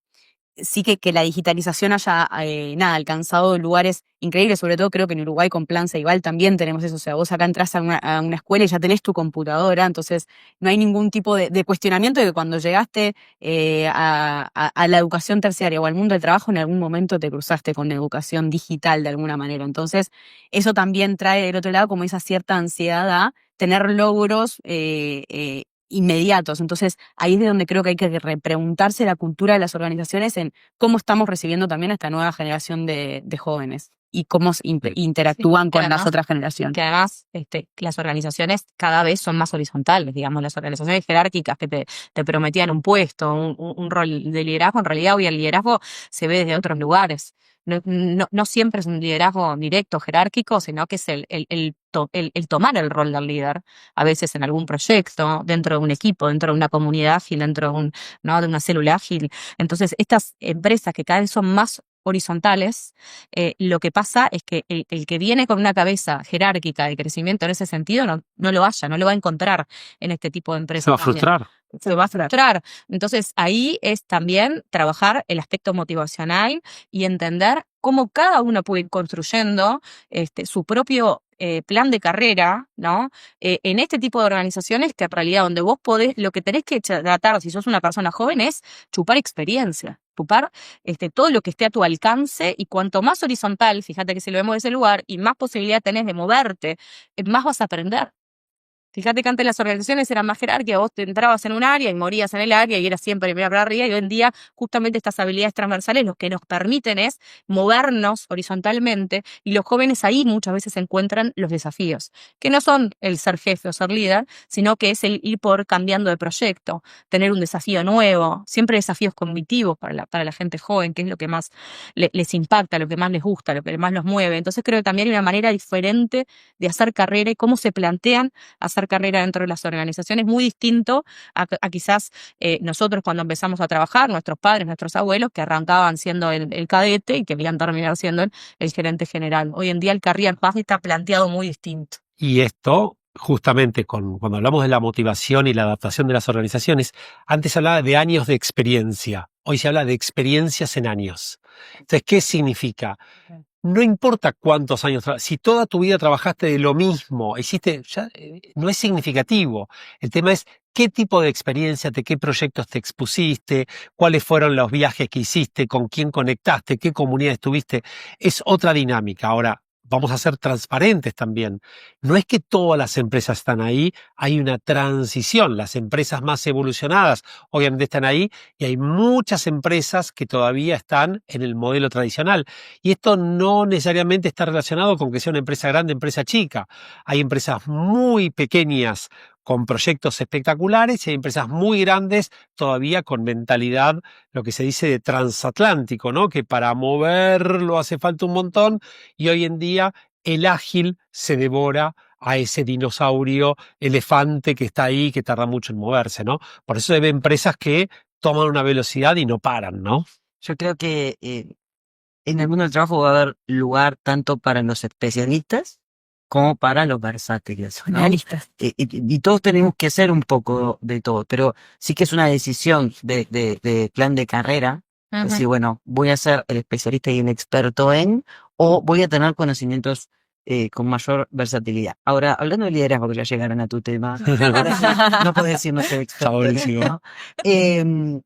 sí que la digitalización haya alcanzado lugares increíbles, sobre todo creo que en Uruguay con Plan Ceibal también tenemos eso, o sea, vos acá entras a una escuela y ya tenés tu computadora, entonces no hay ningún tipo de cuestionamiento de que cuando llegaste a la educación terciaria o al mundo del trabajo en algún momento te cruzaste con educación digital de alguna manera, entonces eso también trae del otro lado como esa cierta ansiedad a tener logros inmediatos. Entonces, ahí es de donde creo que hay que repreguntarse la cultura de las organizaciones en cómo estamos recibiendo también a esta nueva generación de jóvenes y cómo interactúan con las otras generaciones. Que además las organizaciones cada vez son más horizontales, digamos, las organizaciones jerárquicas que te prometían un puesto, un rol de liderazgo, en realidad hoy el liderazgo se ve desde otros lugares. No siempre es un liderazgo directo, jerárquico, sino que es el tomar el rol del líder, a veces en algún proyecto, dentro de un equipo, dentro de una comunidad ágil, dentro de una célula ágil. Entonces, estas empresas que cada vez son más horizontales, lo que pasa es que el que viene con una cabeza jerárquica de crecimiento en ese sentido no lo va a encontrar en este tipo de empresas. Se va a frustrar. Se va a frustrar. Entonces, ahí es también trabajar el aspecto motivacional y entender cómo cada uno puede ir construyendo su propio plan de carrera, ¿no? En este tipo de organizaciones que en realidad donde vos podés, lo que tenés que tratar si sos una persona joven es chupar experiencia, chupar todo lo que esté a tu alcance y cuanto más horizontal, fíjate que si lo vemos de ese lugar y más posibilidad tenés de moverte, más vas a aprender. Fíjate que antes las organizaciones eran más jerárquicas, vos te entrabas en un área y morías en el área y eras siempre mirar para arriba, y hoy en día justamente estas habilidades transversales lo que nos permiten es movernos horizontalmente, y los jóvenes ahí muchas veces encuentran los desafíos, que no son el ser jefe o ser líder, sino que es el ir por cambiando de proyecto, tener un desafío nuevo, siempre desafíos cognitivos para la gente joven, que es lo que más les impacta, lo que más les gusta, lo que más los mueve. Entonces creo que también hay una manera diferente de hacer carrera y cómo se plantean hacer hacer carrera dentro de las organizaciones, muy distinto a quizás nosotros cuando empezamos a trabajar, nuestros padres, nuestros abuelos, que arrancaban siendo el cadete y querían terminar siendo el gerente general. Hoy en día el career path está planteado muy distinto. Y esto, justamente, cuando hablamos de la motivación y la adaptación de las organizaciones, antes se hablaba de años de experiencia, hoy se habla de experiencias en años. Entonces, ¿qué significa? No importa cuántos años, si toda tu vida trabajaste de lo mismo, no es significativo. El tema es qué tipo de experiencia, de qué proyectos te expusiste, cuáles fueron los viajes que hiciste, con quién conectaste, qué comunidad estuviste. Es otra dinámica. Ahora, vamos a ser transparentes también. No es que todas las empresas están ahí, hay una transición. Las empresas más evolucionadas obviamente están ahí y hay muchas empresas que todavía están en el modelo tradicional. Y esto no necesariamente está relacionado con que sea una empresa grande, empresa chica. Hay empresas muy pequeñas con proyectos espectaculares y hay empresas muy grandes todavía con mentalidad, lo que se dice de transatlántico, ¿no? Que para moverlo hace falta un montón y hoy en día el ágil se devora a ese dinosaurio elefante que está ahí, que tarda mucho en moverse, ¿no? Por eso hay empresas que toman una velocidad y no paran, ¿no? Yo creo que en el mundo del trabajo va a haber lugar tanto para los especialistas como para los versátiles, ¿no? Generalistas. Y todos tenemos que hacer un poco de todo, pero sí que es una decisión de plan de carrera. Ujú. Decir, bueno, voy a ser el especialista y el experto en, o voy a tener conocimientos con mayor versatilidad. Ahora, hablando de liderazgo, que ya llegaron a tu tema, ahora sí, no puedes decir no ser Está experto, buenísimo. ¿no?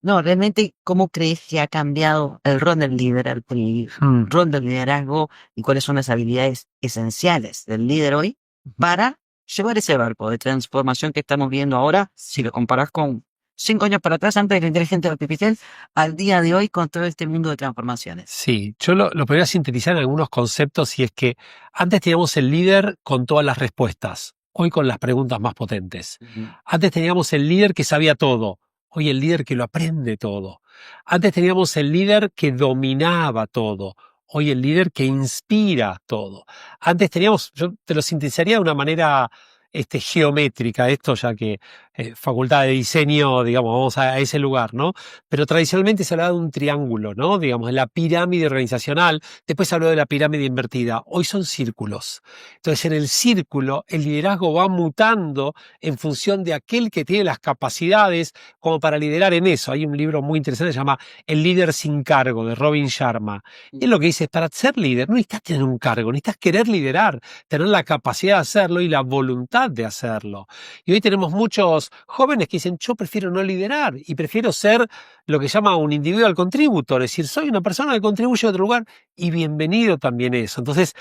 No, realmente, ¿cómo crees que ha cambiado el rol del líder, el rol del liderazgo y cuáles son las habilidades esenciales del líder hoy para llevar ese barco de transformación que estamos viendo ahora, si lo comparas con 5 años para atrás, antes de la inteligencia artificial, al día de hoy con todo este mundo de transformaciones? Sí, yo lo podría sintetizar en algunos conceptos y es que antes teníamos el líder con todas las respuestas, hoy con las preguntas más potentes. Antes teníamos el líder que sabía todo, hoy el líder que lo aprende todo. Antes teníamos el líder que dominaba todo, hoy el líder que inspira todo. Antes teníamos, yo te lo sintetizaría de una manera geométrica, esto ya que facultad de diseño, digamos, vamos a ese lugar, ¿no? Pero tradicionalmente se hablaba de un triángulo, ¿no? Digamos, la pirámide organizacional, después se habló de la pirámide invertida, hoy son círculos. Entonces, en el círculo, el liderazgo va mutando en función de aquel que tiene las capacidades como para liderar en eso. Hay un libro muy interesante que se llama El líder sin cargo, de Robin Sharma. Y él lo que dice es, para ser líder no necesitas tener un cargo, necesitas querer liderar, tener la capacidad de hacerlo y la voluntad de hacerlo. Y hoy tenemos muchos jóvenes que dicen, yo prefiero no liderar y prefiero ser lo que llama un individual contributor, es decir, soy una persona que contribuye a otro lugar y bienvenido también eso. Entonces,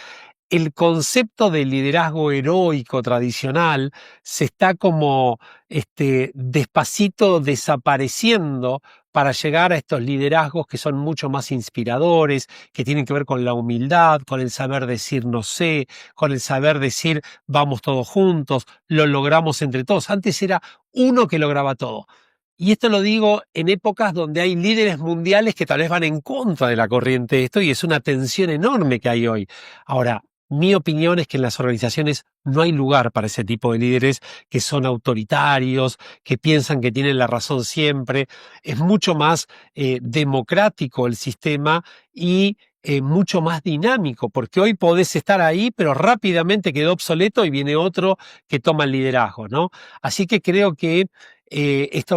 el concepto de liderazgo heroico tradicional se está como despacito desapareciendo para llegar a estos liderazgos que son mucho más inspiradores, que tienen que ver con la humildad, con el saber decir no sé, con el saber decir vamos todos juntos, lo logramos entre todos. Antes era uno que lograba todo. Y esto lo digo en épocas donde hay líderes mundiales que tal vez van en contra de la corriente de esto y es una tensión enorme que hay hoy. Ahora, mi opinión es que en las organizaciones no hay lugar para ese tipo de líderes que son autoritarios, que piensan que tienen la razón siempre. Es mucho más democrático el sistema y mucho más dinámico, porque hoy podés estar ahí, pero rápidamente quedó obsoleto y viene otro que toma el liderazgo, ¿no? Así que creo que esta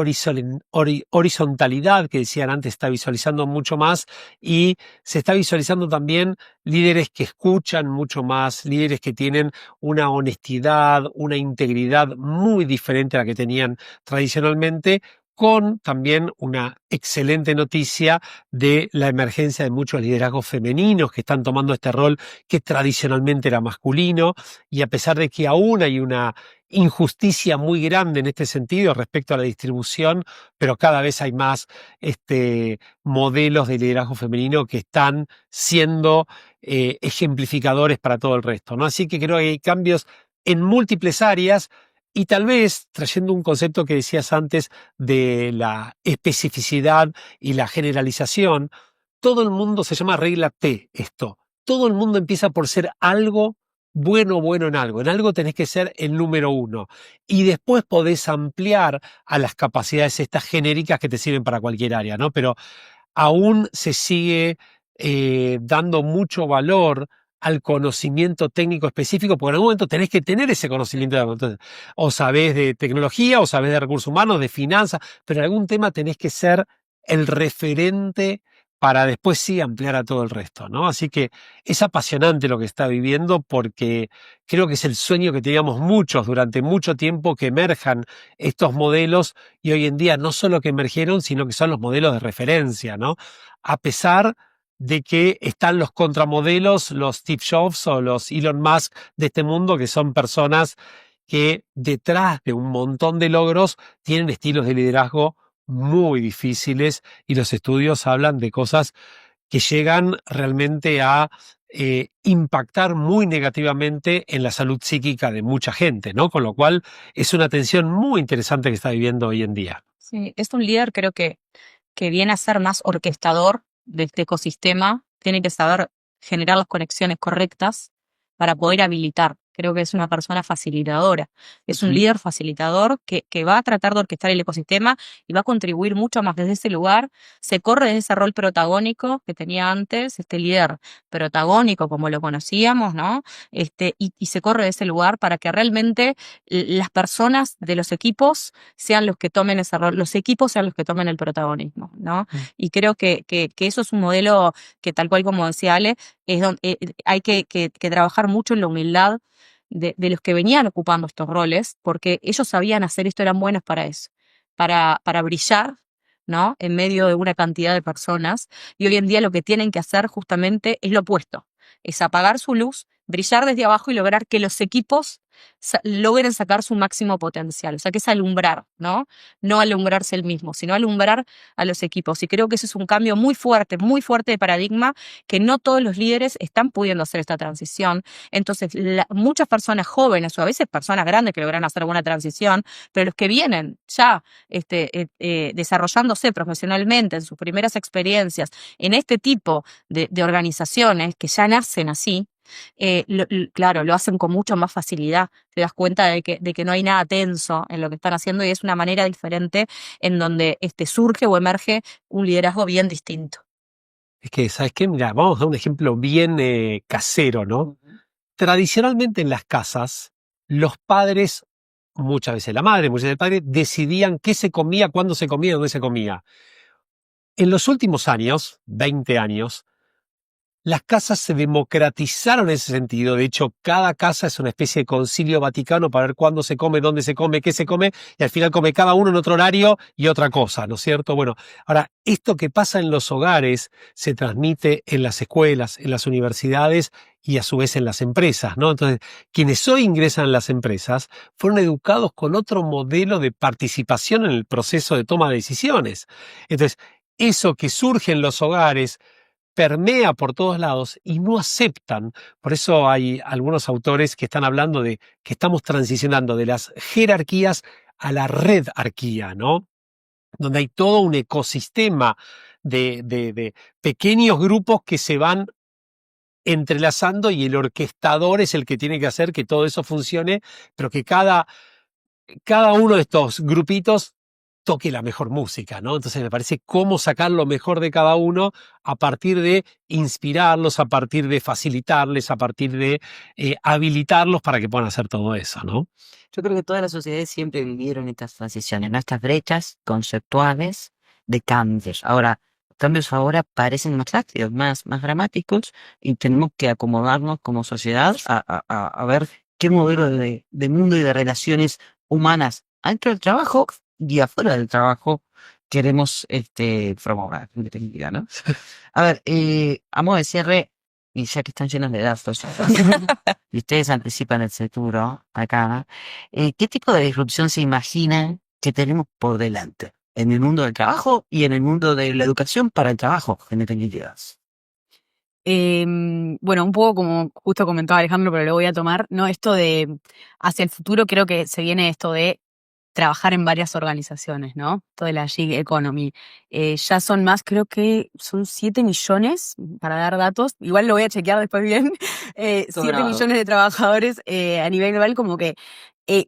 horizontalidad que decían antes está visualizando mucho más y se está visualizando también líderes que escuchan mucho más, líderes que tienen una honestidad, una integridad muy diferente a la que tenían tradicionalmente, con también una excelente noticia de la emergencia de muchos liderazgos femeninos que están tomando este rol que tradicionalmente era masculino, y a pesar de que aún hay una injusticia muy grande en este sentido respecto a la distribución, pero cada vez hay más modelos de liderazgo femenino que están siendo ejemplificadores para todo el resto, ¿no? Así que creo que hay cambios en múltiples áreas y tal vez trayendo un concepto que decías antes de la especificidad y la generalización, todo el mundo se llama regla T esto. Todo el mundo empieza por ser algo bueno en algo tenés que ser el número uno. Y después podés ampliar a las capacidades estas genéricas que te sirven para cualquier área, ¿no? Pero aún se sigue dando mucho valor al conocimiento técnico específico, porque en algún momento tenés que tener ese conocimiento. Entonces, o sabés de tecnología, o sabés de recursos humanos, de finanzas, pero en algún tema tenés que ser el referente para después sí ampliar a todo el resto, ¿no? Así que es apasionante lo que está viviendo, porque creo que es el sueño que teníamos muchos durante mucho tiempo, que emerjan estos modelos, y hoy en día no solo que emergieron, sino que son los modelos de referencia, ¿no? A pesar de que están los contramodelos, los Steve Jobs o los Elon Musk de este mundo, que son personas que detrás de un montón de logros tienen estilos de liderazgo muy difíciles, y los estudios hablan de cosas que llegan realmente a impactar muy negativamente en la salud psíquica de mucha gente, ¿no? Con lo cual es una tensión muy interesante que está viviendo hoy en día. Sí, es un líder, creo que viene a ser más orquestador de este ecosistema, tiene que saber generar las conexiones correctas para poder habilitar. Creo que es una persona facilitadora, es un líder facilitador que va a tratar de orquestar el ecosistema y va a contribuir mucho más desde ese lugar. Se corre de ese rol protagónico que tenía antes, este líder protagónico como lo conocíamos, ¿no? Y se corre de ese lugar para que realmente las personas de los equipos sean los que tomen ese rol, los equipos sean los que tomen el protagonismo, ¿no? Y creo que eso es un modelo que, tal cual como decía Ale, es donde hay que trabajar mucho en la humildad de los que venían ocupando estos roles, porque ellos sabían hacer esto, eran buenos para eso, para brillar, ¿no? En medio de una cantidad de personas, y hoy en día lo que tienen que hacer justamente es lo opuesto, es apagar su luz, brillar desde abajo y lograr que los equipos logren sacar su máximo potencial, o sea, que es alumbrar, ¿no? No alumbrarse el mismo, sino alumbrar a los equipos. Y creo que ese es un cambio muy fuerte de paradigma, que no todos los líderes están pudiendo hacer esta transición. Entonces, muchas personas jóvenes, o a veces personas grandes que logran hacer buena transición, pero los que vienen ya desarrollándose profesionalmente en sus primeras experiencias en este tipo de organizaciones que ya nacen así, claro, lo hacen con mucha más facilidad. Te das cuenta de que no hay nada tenso en lo que están haciendo, y es una manera diferente en donde surge o emerge un liderazgo bien distinto. Es que, ¿sabes qué? Mira, vamos a dar un ejemplo bien casero, ¿no? Tradicionalmente en las casas, los padres, muchas veces la madre, muchas veces el padre, decidían qué se comía, cuándo se comía y dónde se comía. En los últimos años, 20 años, las casas se democratizaron en ese sentido. De hecho, cada casa es una especie de concilio vaticano para ver cuándo se come, dónde se come, qué se come, y al final come cada uno en otro horario y otra cosa, ¿no es cierto? Bueno, ahora, esto que pasa en los hogares se transmite en las escuelas, en las universidades y a su vez en las empresas, ¿no? Entonces, quienes hoy ingresan en las empresas fueron educados con otro modelo de participación en el proceso de toma de decisiones. Entonces, eso que surge en los hogares permea por todos lados y no aceptan. Por eso hay algunos autores que están hablando de que estamos transicionando de las jerarquías a la redarquía, ¿no? Donde hay todo un ecosistema de pequeños grupos que se van entrelazando, y el orquestador es el que tiene que hacer que todo eso funcione, pero que cada uno de estos grupitos toque la mejor música, ¿no? Entonces me parece cómo sacar lo mejor de cada uno a partir de inspirarlos, a partir de facilitarles, a partir de habilitarlos para que puedan hacer todo eso, ¿no? Yo creo que todas las sociedades siempre vivieron estas transiciones, ¿no? Estas brechas conceptuales de cambios. Ahora, los cambios ahora parecen más rápidos, más dramáticos, y tenemos que acomodarnos como sociedad a ver qué modelo de mundo y de relaciones humanas dentro del trabajo y afuera del trabajo queremos promover, en definitiva, ¿no? A ver, a modo de cierre, y ya que están llenos de datos, y ustedes anticipan el futuro acá, ¿qué tipo de disrupción se imaginan que tenemos por delante en el mundo del trabajo y en el mundo de la educación para el trabajo, en definitiva? Bueno, un poco como justo comentaba Alejandro, pero lo voy a tomar, ¿no? Esto de hacia el futuro, creo que se viene esto de trabajar en varias organizaciones, ¿no? Toda la gig economy. Ya son más, creo que son 7 millones, para dar datos, igual lo voy a chequear después bien, 7 millones de trabajadores a nivel global, como que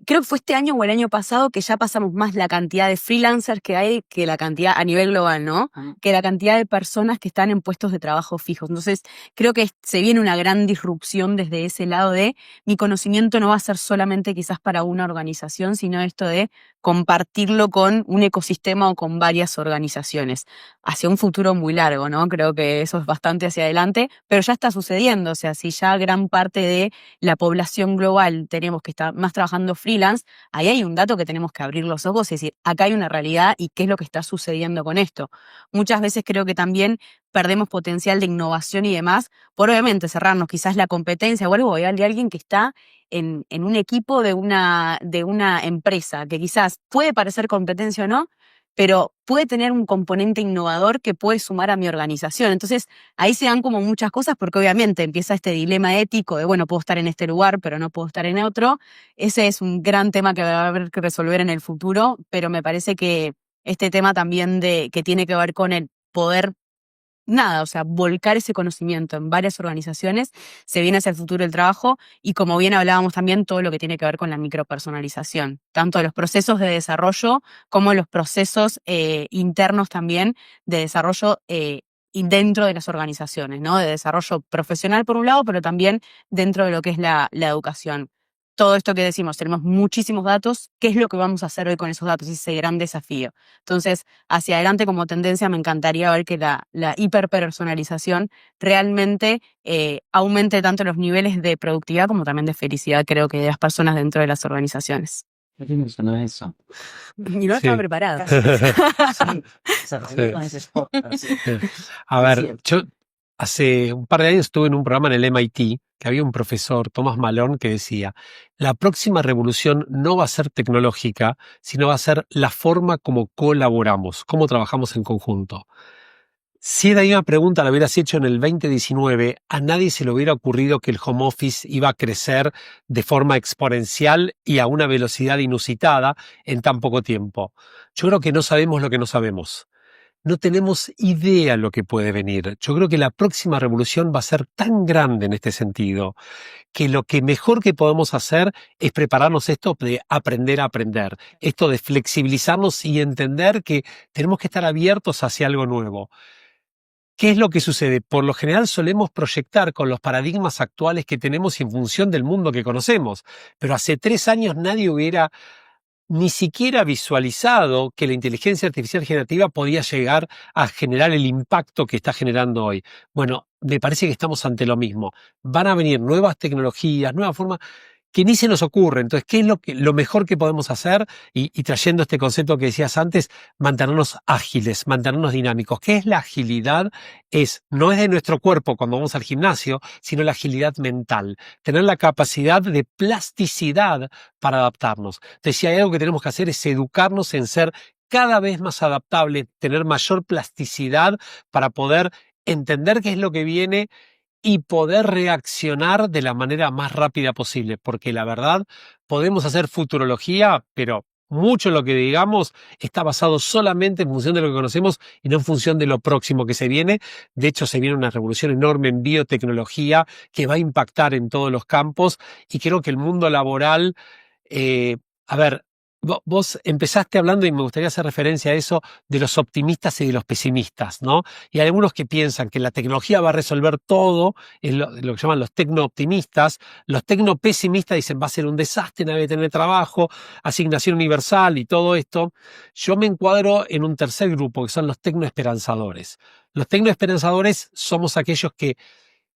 creo que fue este año o el año pasado que ya pasamos más la cantidad de freelancers que hay que la cantidad a nivel global, ¿no? Que la cantidad de personas que están en puestos de trabajo fijos. Entonces, creo que se viene una gran disrupción desde ese lado de mi conocimiento no va a ser solamente quizás para una organización, sino esto de compartirlo con un ecosistema o con varias organizaciones hacia un futuro muy largo, ¿no? Creo que eso es bastante hacia adelante, pero ya está sucediendo. O sea, si ya gran parte de la población global tenemos que estar más trabajando freelance, ahí hay un dato que tenemos que abrir los ojos y decir, acá hay una realidad y qué es lo que está sucediendo con esto. Muchas veces creo que también perdemos potencial de innovación y demás por obviamente cerrarnos quizás la competencia o algo, hay alguien que está en un equipo de una empresa que quizás puede parecer competencia o no, pero puede tener un componente innovador que puede sumar a mi organización. Entonces, ahí se dan como muchas cosas porque obviamente empieza este dilema ético de, bueno, puedo estar en este lugar, pero no puedo estar en otro. Ese es un gran tema que va a haber que resolver en el futuro, pero me parece que este tema también que tiene que ver con el poder nada, o sea, volcar ese conocimiento en varias organizaciones, se viene hacia el futuro del trabajo y como bien hablábamos también todo lo que tiene que ver con la micropersonalización, tanto de los procesos de desarrollo como los procesos internos también de desarrollo y dentro de las organizaciones, ¿no? De desarrollo profesional por un lado, pero también dentro de lo que es la educación. Todo esto que decimos, tenemos muchísimos datos, ¿qué es lo que vamos a hacer hoy con esos datos? Ese gran desafío. Entonces, hacia adelante como tendencia me encantaría ver que la hiperpersonalización realmente aumente tanto los niveles de productividad como también de felicidad, creo que de las personas dentro de las organizaciones. No es eso. Y no estaba preparada. A ver, yo hace un par de años estuve en un programa en el MIT que había un profesor, Thomas Malone, que decía, la próxima revolución no va a ser tecnológica, sino va a ser la forma como colaboramos, cómo trabajamos en conjunto. Si la misma pregunta la hubieras hecho en el 2019, a nadie se le hubiera ocurrido que el home office iba a crecer de forma exponencial y a una velocidad inusitada en tan poco tiempo. Yo creo que no sabemos lo que no sabemos. No tenemos idea lo que puede venir. Yo creo que la próxima revolución va a ser tan grande en este sentido que lo que mejor que podemos hacer es prepararnos esto de aprender a aprender, esto de flexibilizarnos y entender que tenemos que estar abiertos hacia algo nuevo. ¿Qué es lo que sucede? Por lo general solemos proyectar con los paradigmas actuales que tenemos en función del mundo que conocemos, pero hace 3 años nadie hubiera ni siquiera visualizado que la inteligencia artificial generativa podía llegar a generar el impacto que está generando hoy. Bueno, me parece que estamos ante lo mismo. Van a venir nuevas tecnologías, nuevas formas que ni se nos ocurre. Entonces, ¿qué es lo mejor que podemos hacer? Y trayendo este concepto que decías antes, mantenernos ágiles, mantenernos dinámicos. ¿Qué es la agilidad? No es de nuestro cuerpo cuando vamos al gimnasio, sino la agilidad mental. Tener la capacidad de plasticidad para adaptarnos. Entonces, si hay algo que tenemos que hacer es educarnos en ser cada vez más adaptable, tener mayor plasticidad para poder entender qué es lo que viene y poder reaccionar de la manera más rápida posible, porque la verdad, podemos hacer futurología, pero mucho de lo que digamos está basado solamente en función de lo que conocemos y no en función de lo próximo que se viene. De hecho, se viene una revolución enorme en biotecnología que va a impactar en todos los campos y creo que el mundo laboral, vos empezaste hablando, y me gustaría hacer referencia a eso, de los optimistas y de los pesimistas, ¿no? Y hay algunos que piensan que la tecnología va a resolver todo, es lo que llaman los tecno-optimistas. Los tecno-pesimistas dicen va a ser un desastre, nadie va a tener trabajo, asignación universal y todo esto. Yo me encuadro en un tercer grupo, que son los tecno-esperanzadores. Los tecno-esperanzadores somos aquellos que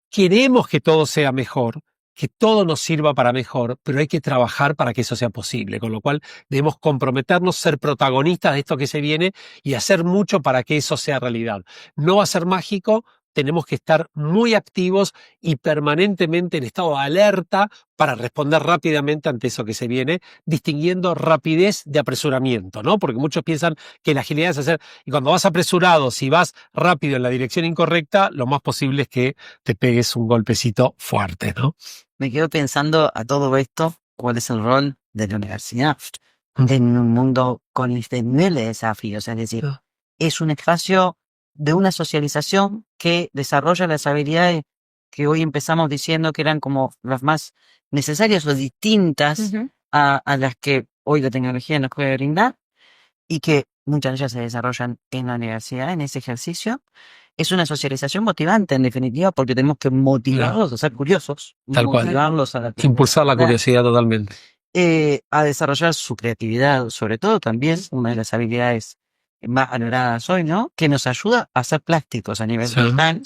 queremos que todo sea mejor, que todo nos sirva para mejor, pero hay que trabajar para que eso sea posible, con lo cual debemos comprometernos, ser protagonistas de esto que se viene y hacer mucho para que eso sea realidad. No va a ser mágico, tenemos que estar muy activos y permanentemente en estado de alerta para responder rápidamente ante eso que se viene, distinguiendo rapidez de apresuramiento, ¿no? Porque muchos piensan que la agilidad es hacer, y cuando vas apresurado, si vas rápido en la dirección incorrecta, lo más posible es que te pegues un golpecito fuerte, ¿no? Me quedo pensando a todo esto, ¿cuál es el rol de la universidad? en un mundo con este nivel de desafíos. Es decir, es un espacio de una socialización que desarrolla las habilidades que hoy empezamos diciendo que eran como las más necesarias o distintas Ujú. a las que hoy la tecnología nos puede brindar y que muchas de ellas se desarrollan en la universidad, en ese ejercicio. Es una socialización motivante, en definitiva, porque tenemos que motivarlos a ser curiosos, Tal cual. motivarlos a la Impulsar la curiosidad totalmente. a desarrollar su creatividad, sobre todo también una de las habilidades más valoradas hoy, ¿no? Que nos ayuda a ser plásticos a nivel Sí. mental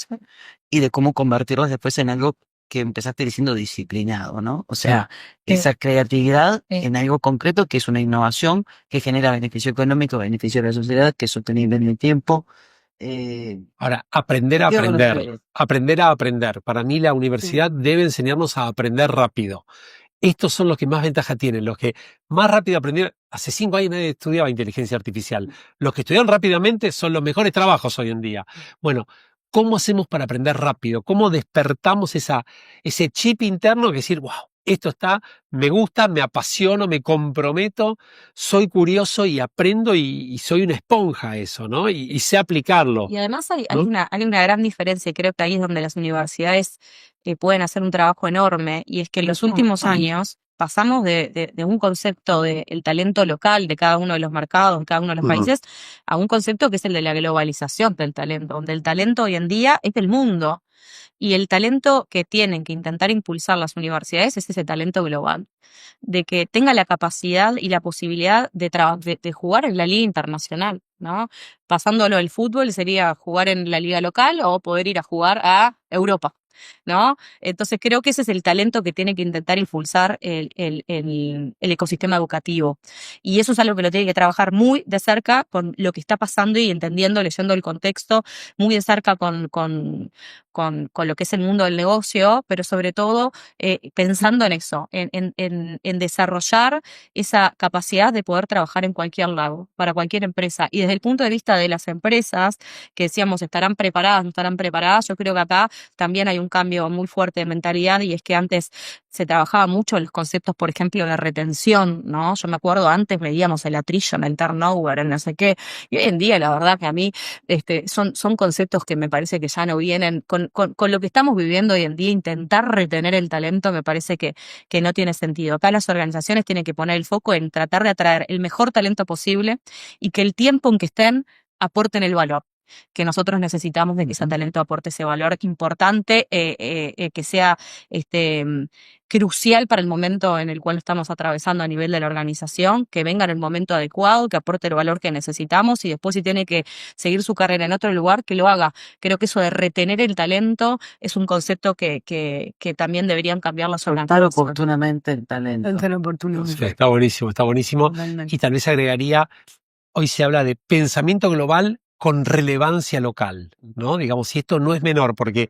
y de cómo convertirlos después en algo que empezaste diciendo disciplinado, ¿no? O sea, esa creatividad en algo concreto que es una innovación que genera beneficio económico, beneficio de la sociedad, que es sostenible en el tiempo. Ahora, aprender a ¿Qué van a aprender. hacer? Aprender a aprender. Para mí la universidad debe enseñarnos a aprender rápido. Estos son los que más ventaja tienen, los que más rápido aprendieron. Hace 5 años nadie estudiaba inteligencia artificial. Los que estudian rápidamente son los mejores trabajos hoy en día. Bueno, ¿cómo hacemos para aprender rápido? ¿Cómo despertamos ese chip interno que decir, wow, esto me gusta, me apasiono, me comprometo, soy curioso y aprendo y soy una esponja a eso, ¿no? Y sé aplicarlo. Y además hay ¿no? una gran diferencia, y creo que ahí es donde las universidades pueden hacer un trabajo enorme, y es que en los últimos años pasamos de un concepto del talento local de cada uno de los mercados, de cada uno de los países, a un concepto que es el de la globalización del talento, donde el talento hoy en día es del mundo. Y el talento que tienen que intentar impulsar las universidades es ese talento global, de que tenga la capacidad y la posibilidad de jugar en la liga internacional, ¿no? Pasándolo del fútbol sería jugar en la liga local o poder ir a jugar a Europa, ¿no? Entonces creo que ese es el talento que tiene que intentar impulsar el ecosistema educativo. Y eso es algo que lo tiene que trabajar muy de cerca con lo que está pasando y entendiendo, leyendo el contexto, muy de cerca con lo que es el mundo del negocio, pero sobre todo pensando en eso, en desarrollar esa capacidad de poder trabajar en cualquier lado, para cualquier empresa. Y desde el punto de vista de las empresas, que decíamos, estarán preparadas, no estarán preparadas, yo creo que acá también hay un cambio muy fuerte de mentalidad, y es que antes se trabajaba mucho en los conceptos, por ejemplo, de retención, ¿no? Yo me acuerdo, antes veíamos el attrition, el turnover, el no sé qué, y hoy en día la verdad que a mí son conceptos que me parece que ya no vienen con lo que estamos viviendo hoy en día. Intentar retener el talento me parece que no tiene sentido. Acá las organizaciones tienen que poner el foco en tratar de atraer el mejor talento posible y que el tiempo en que estén aporten el valor que nosotros necesitamos, de que ese talento aporte ese valor importante, que sea crucial para el momento en el cual estamos atravesando a nivel de la organización, que venga en el momento adecuado, que aporte el valor que necesitamos, y después si tiene que seguir su carrera en otro lugar, que lo haga. Creo que eso de retener el talento es un concepto que también deberían cambiar las Soltar organizaciones. oportunamente el talento. Sí, está buenísimo, está buenísimo. Totalmente. Y tal vez agregaría, hoy se habla de pensamiento global con relevancia local, ¿no? Digamos, y esto no es menor, porque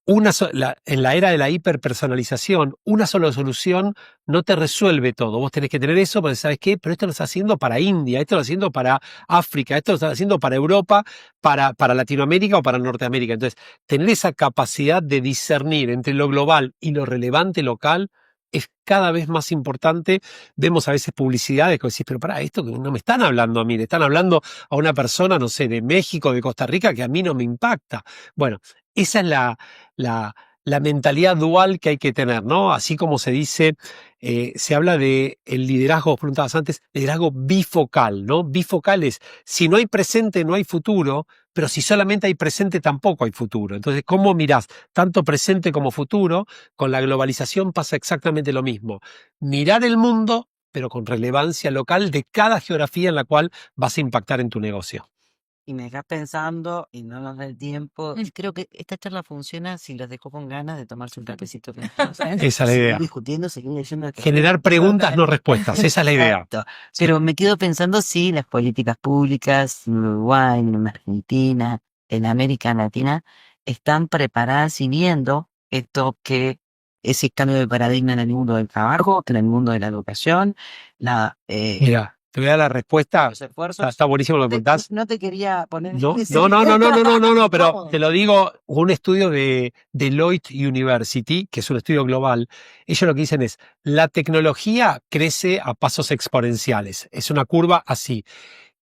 en la era de la hiperpersonalización, una sola solución no te resuelve todo. Vos tenés que tener eso, porque ¿sabes qué? Pero esto lo está haciendo para India, esto lo está haciendo para África, esto lo está haciendo para Europa, para Latinoamérica o para Norteamérica. Entonces, tener esa capacidad de discernir entre lo global y lo relevante local es cada vez más importante. Vemos a veces publicidades que decís, pero para esto que no me están hablando a mí, le están hablando a una persona, no sé, de México, de Costa Rica, que a mí no me impacta. Bueno, esa es la mentalidad dual que hay que tener, ¿no? Así como se dice, se habla de el liderazgo, vos preguntabas antes, liderazgo bifocal, ¿no? Bifocal es, si no hay presente, no hay futuro, pero si solamente hay presente, tampoco hay futuro. Entonces, ¿cómo mirás tanto presente como futuro? Con la globalización pasa exactamente lo mismo. Mirar el mundo, pero con relevancia local de cada geografía en la cual vas a impactar en tu negocio. Y me dejas pensando y no nos da el tiempo. Y creo que esta charla funciona si los dejo con ganas de tomarse un cafecito. Esa es la Seguir idea. discutiendo, seguir leyendo. Generar preguntas, no respuestas. Esa es la idea. Exacto. Pero me quedo pensando si las políticas públicas en Uruguay, en Argentina, en América Latina, están preparadas y viendo esto que ese cambio de paradigma en el mundo del trabajo, en el mundo de la educación, Mira, te voy a dar la respuesta. Los esfuerzos. Está buenísimo lo que preguntás. No te quería poner. No, ese- no, pero Vamos. te lo digo, un estudio de Deloitte University, que es un estudio global, ellos lo que dicen es, la tecnología crece a pasos exponenciales, es una curva así.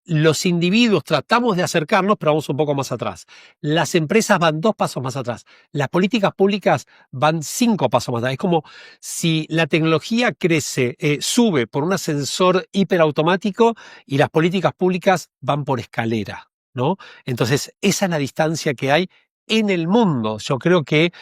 Los individuos tratamos de acercarnos, pero vamos un poco más atrás. Las empresas van 2 pasos más atrás. Las políticas públicas van 5 pasos más atrás. Es como si la tecnología crece, sube por un ascensor hiperautomático y las políticas públicas van por escalera, ¿no? Entonces, esa es la distancia que hay en el mundo. Yo creo que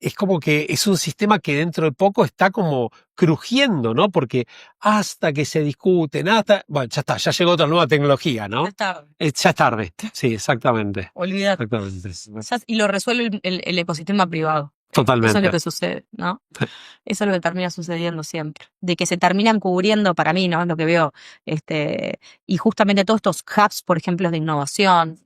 es como que es un sistema que dentro de poco está como crujiendo, ¿no? Porque hasta que se discuten, bueno, ya está, ya llegó otra nueva tecnología, ¿no? Ya está, Ya es tarde. Sí, exactamente. olvídate. Exactamente. Y lo resuelve el ecosistema privado. Eso es Totalmente. lo que sucede, ¿no? Eso es lo que termina sucediendo siempre. De que se terminan cubriendo, para mí, ¿no? Lo que veo, y justamente todos estos hubs, por ejemplo, de innovación,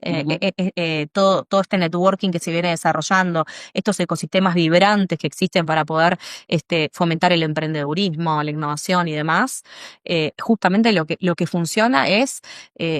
todo este networking que se viene desarrollando, estos ecosistemas vibrantes que existen para poder fomentar el emprendedurismo, la innovación y demás, justamente lo que funciona es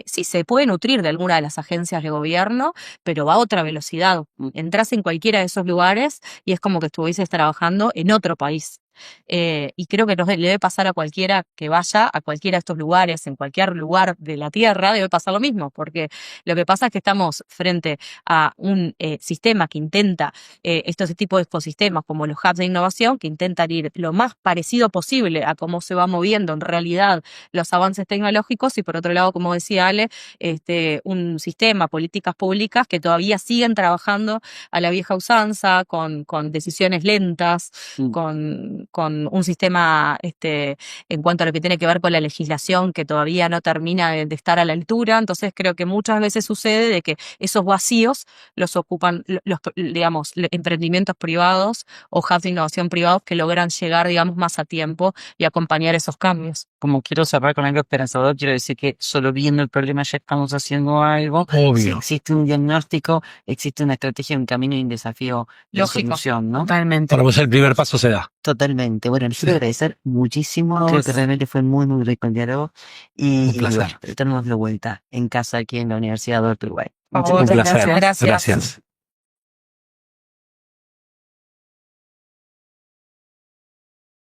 si se puede nutrir de alguna de las agencias de gobierno, pero va a otra velocidad. Entras en cualquiera de esos lugares y es como que estuvieses trabajando en otro país. Y creo que le debe pasar a cualquiera que vaya a cualquiera de estos lugares, en cualquier lugar de la Tierra, debe pasar lo mismo, porque lo que pasa es que estamos frente a un sistema que intenta, este tipo de ecosistemas como los hubs de innovación, que intentan ir lo más parecido posible a cómo se va moviendo en realidad los avances tecnológicos, y por otro lado, como decía Ale, un sistema, políticas públicas que todavía siguen trabajando a la vieja usanza, con decisiones lentas, con un sistema en cuanto a lo que tiene que ver con la legislación que todavía no termina de estar a la altura. Entonces creo que muchas veces sucede de que esos vacíos los ocupan digamos, emprendimientos privados o hubs de innovación privados que logran llegar, digamos, más a tiempo y acompañar esos cambios. Como quiero cerrar con algo esperanzador, quiero decir que solo viendo el problema ya estamos haciendo algo. Obvio. Si existe un diagnóstico, existe una estrategia, un camino y un desafío de Lógico. solución, ¿no? Totalmente. Para vos el primer paso se da. Totalmente. Bueno, les quiero agradecer muchísimo. Creo que realmente fue muy, muy rico el diálogo. Y Un placer. bueno, tenemos de vuelta en casa aquí en la Universidad de Uruguay. Por favor, Un placer. gracias. Gracias.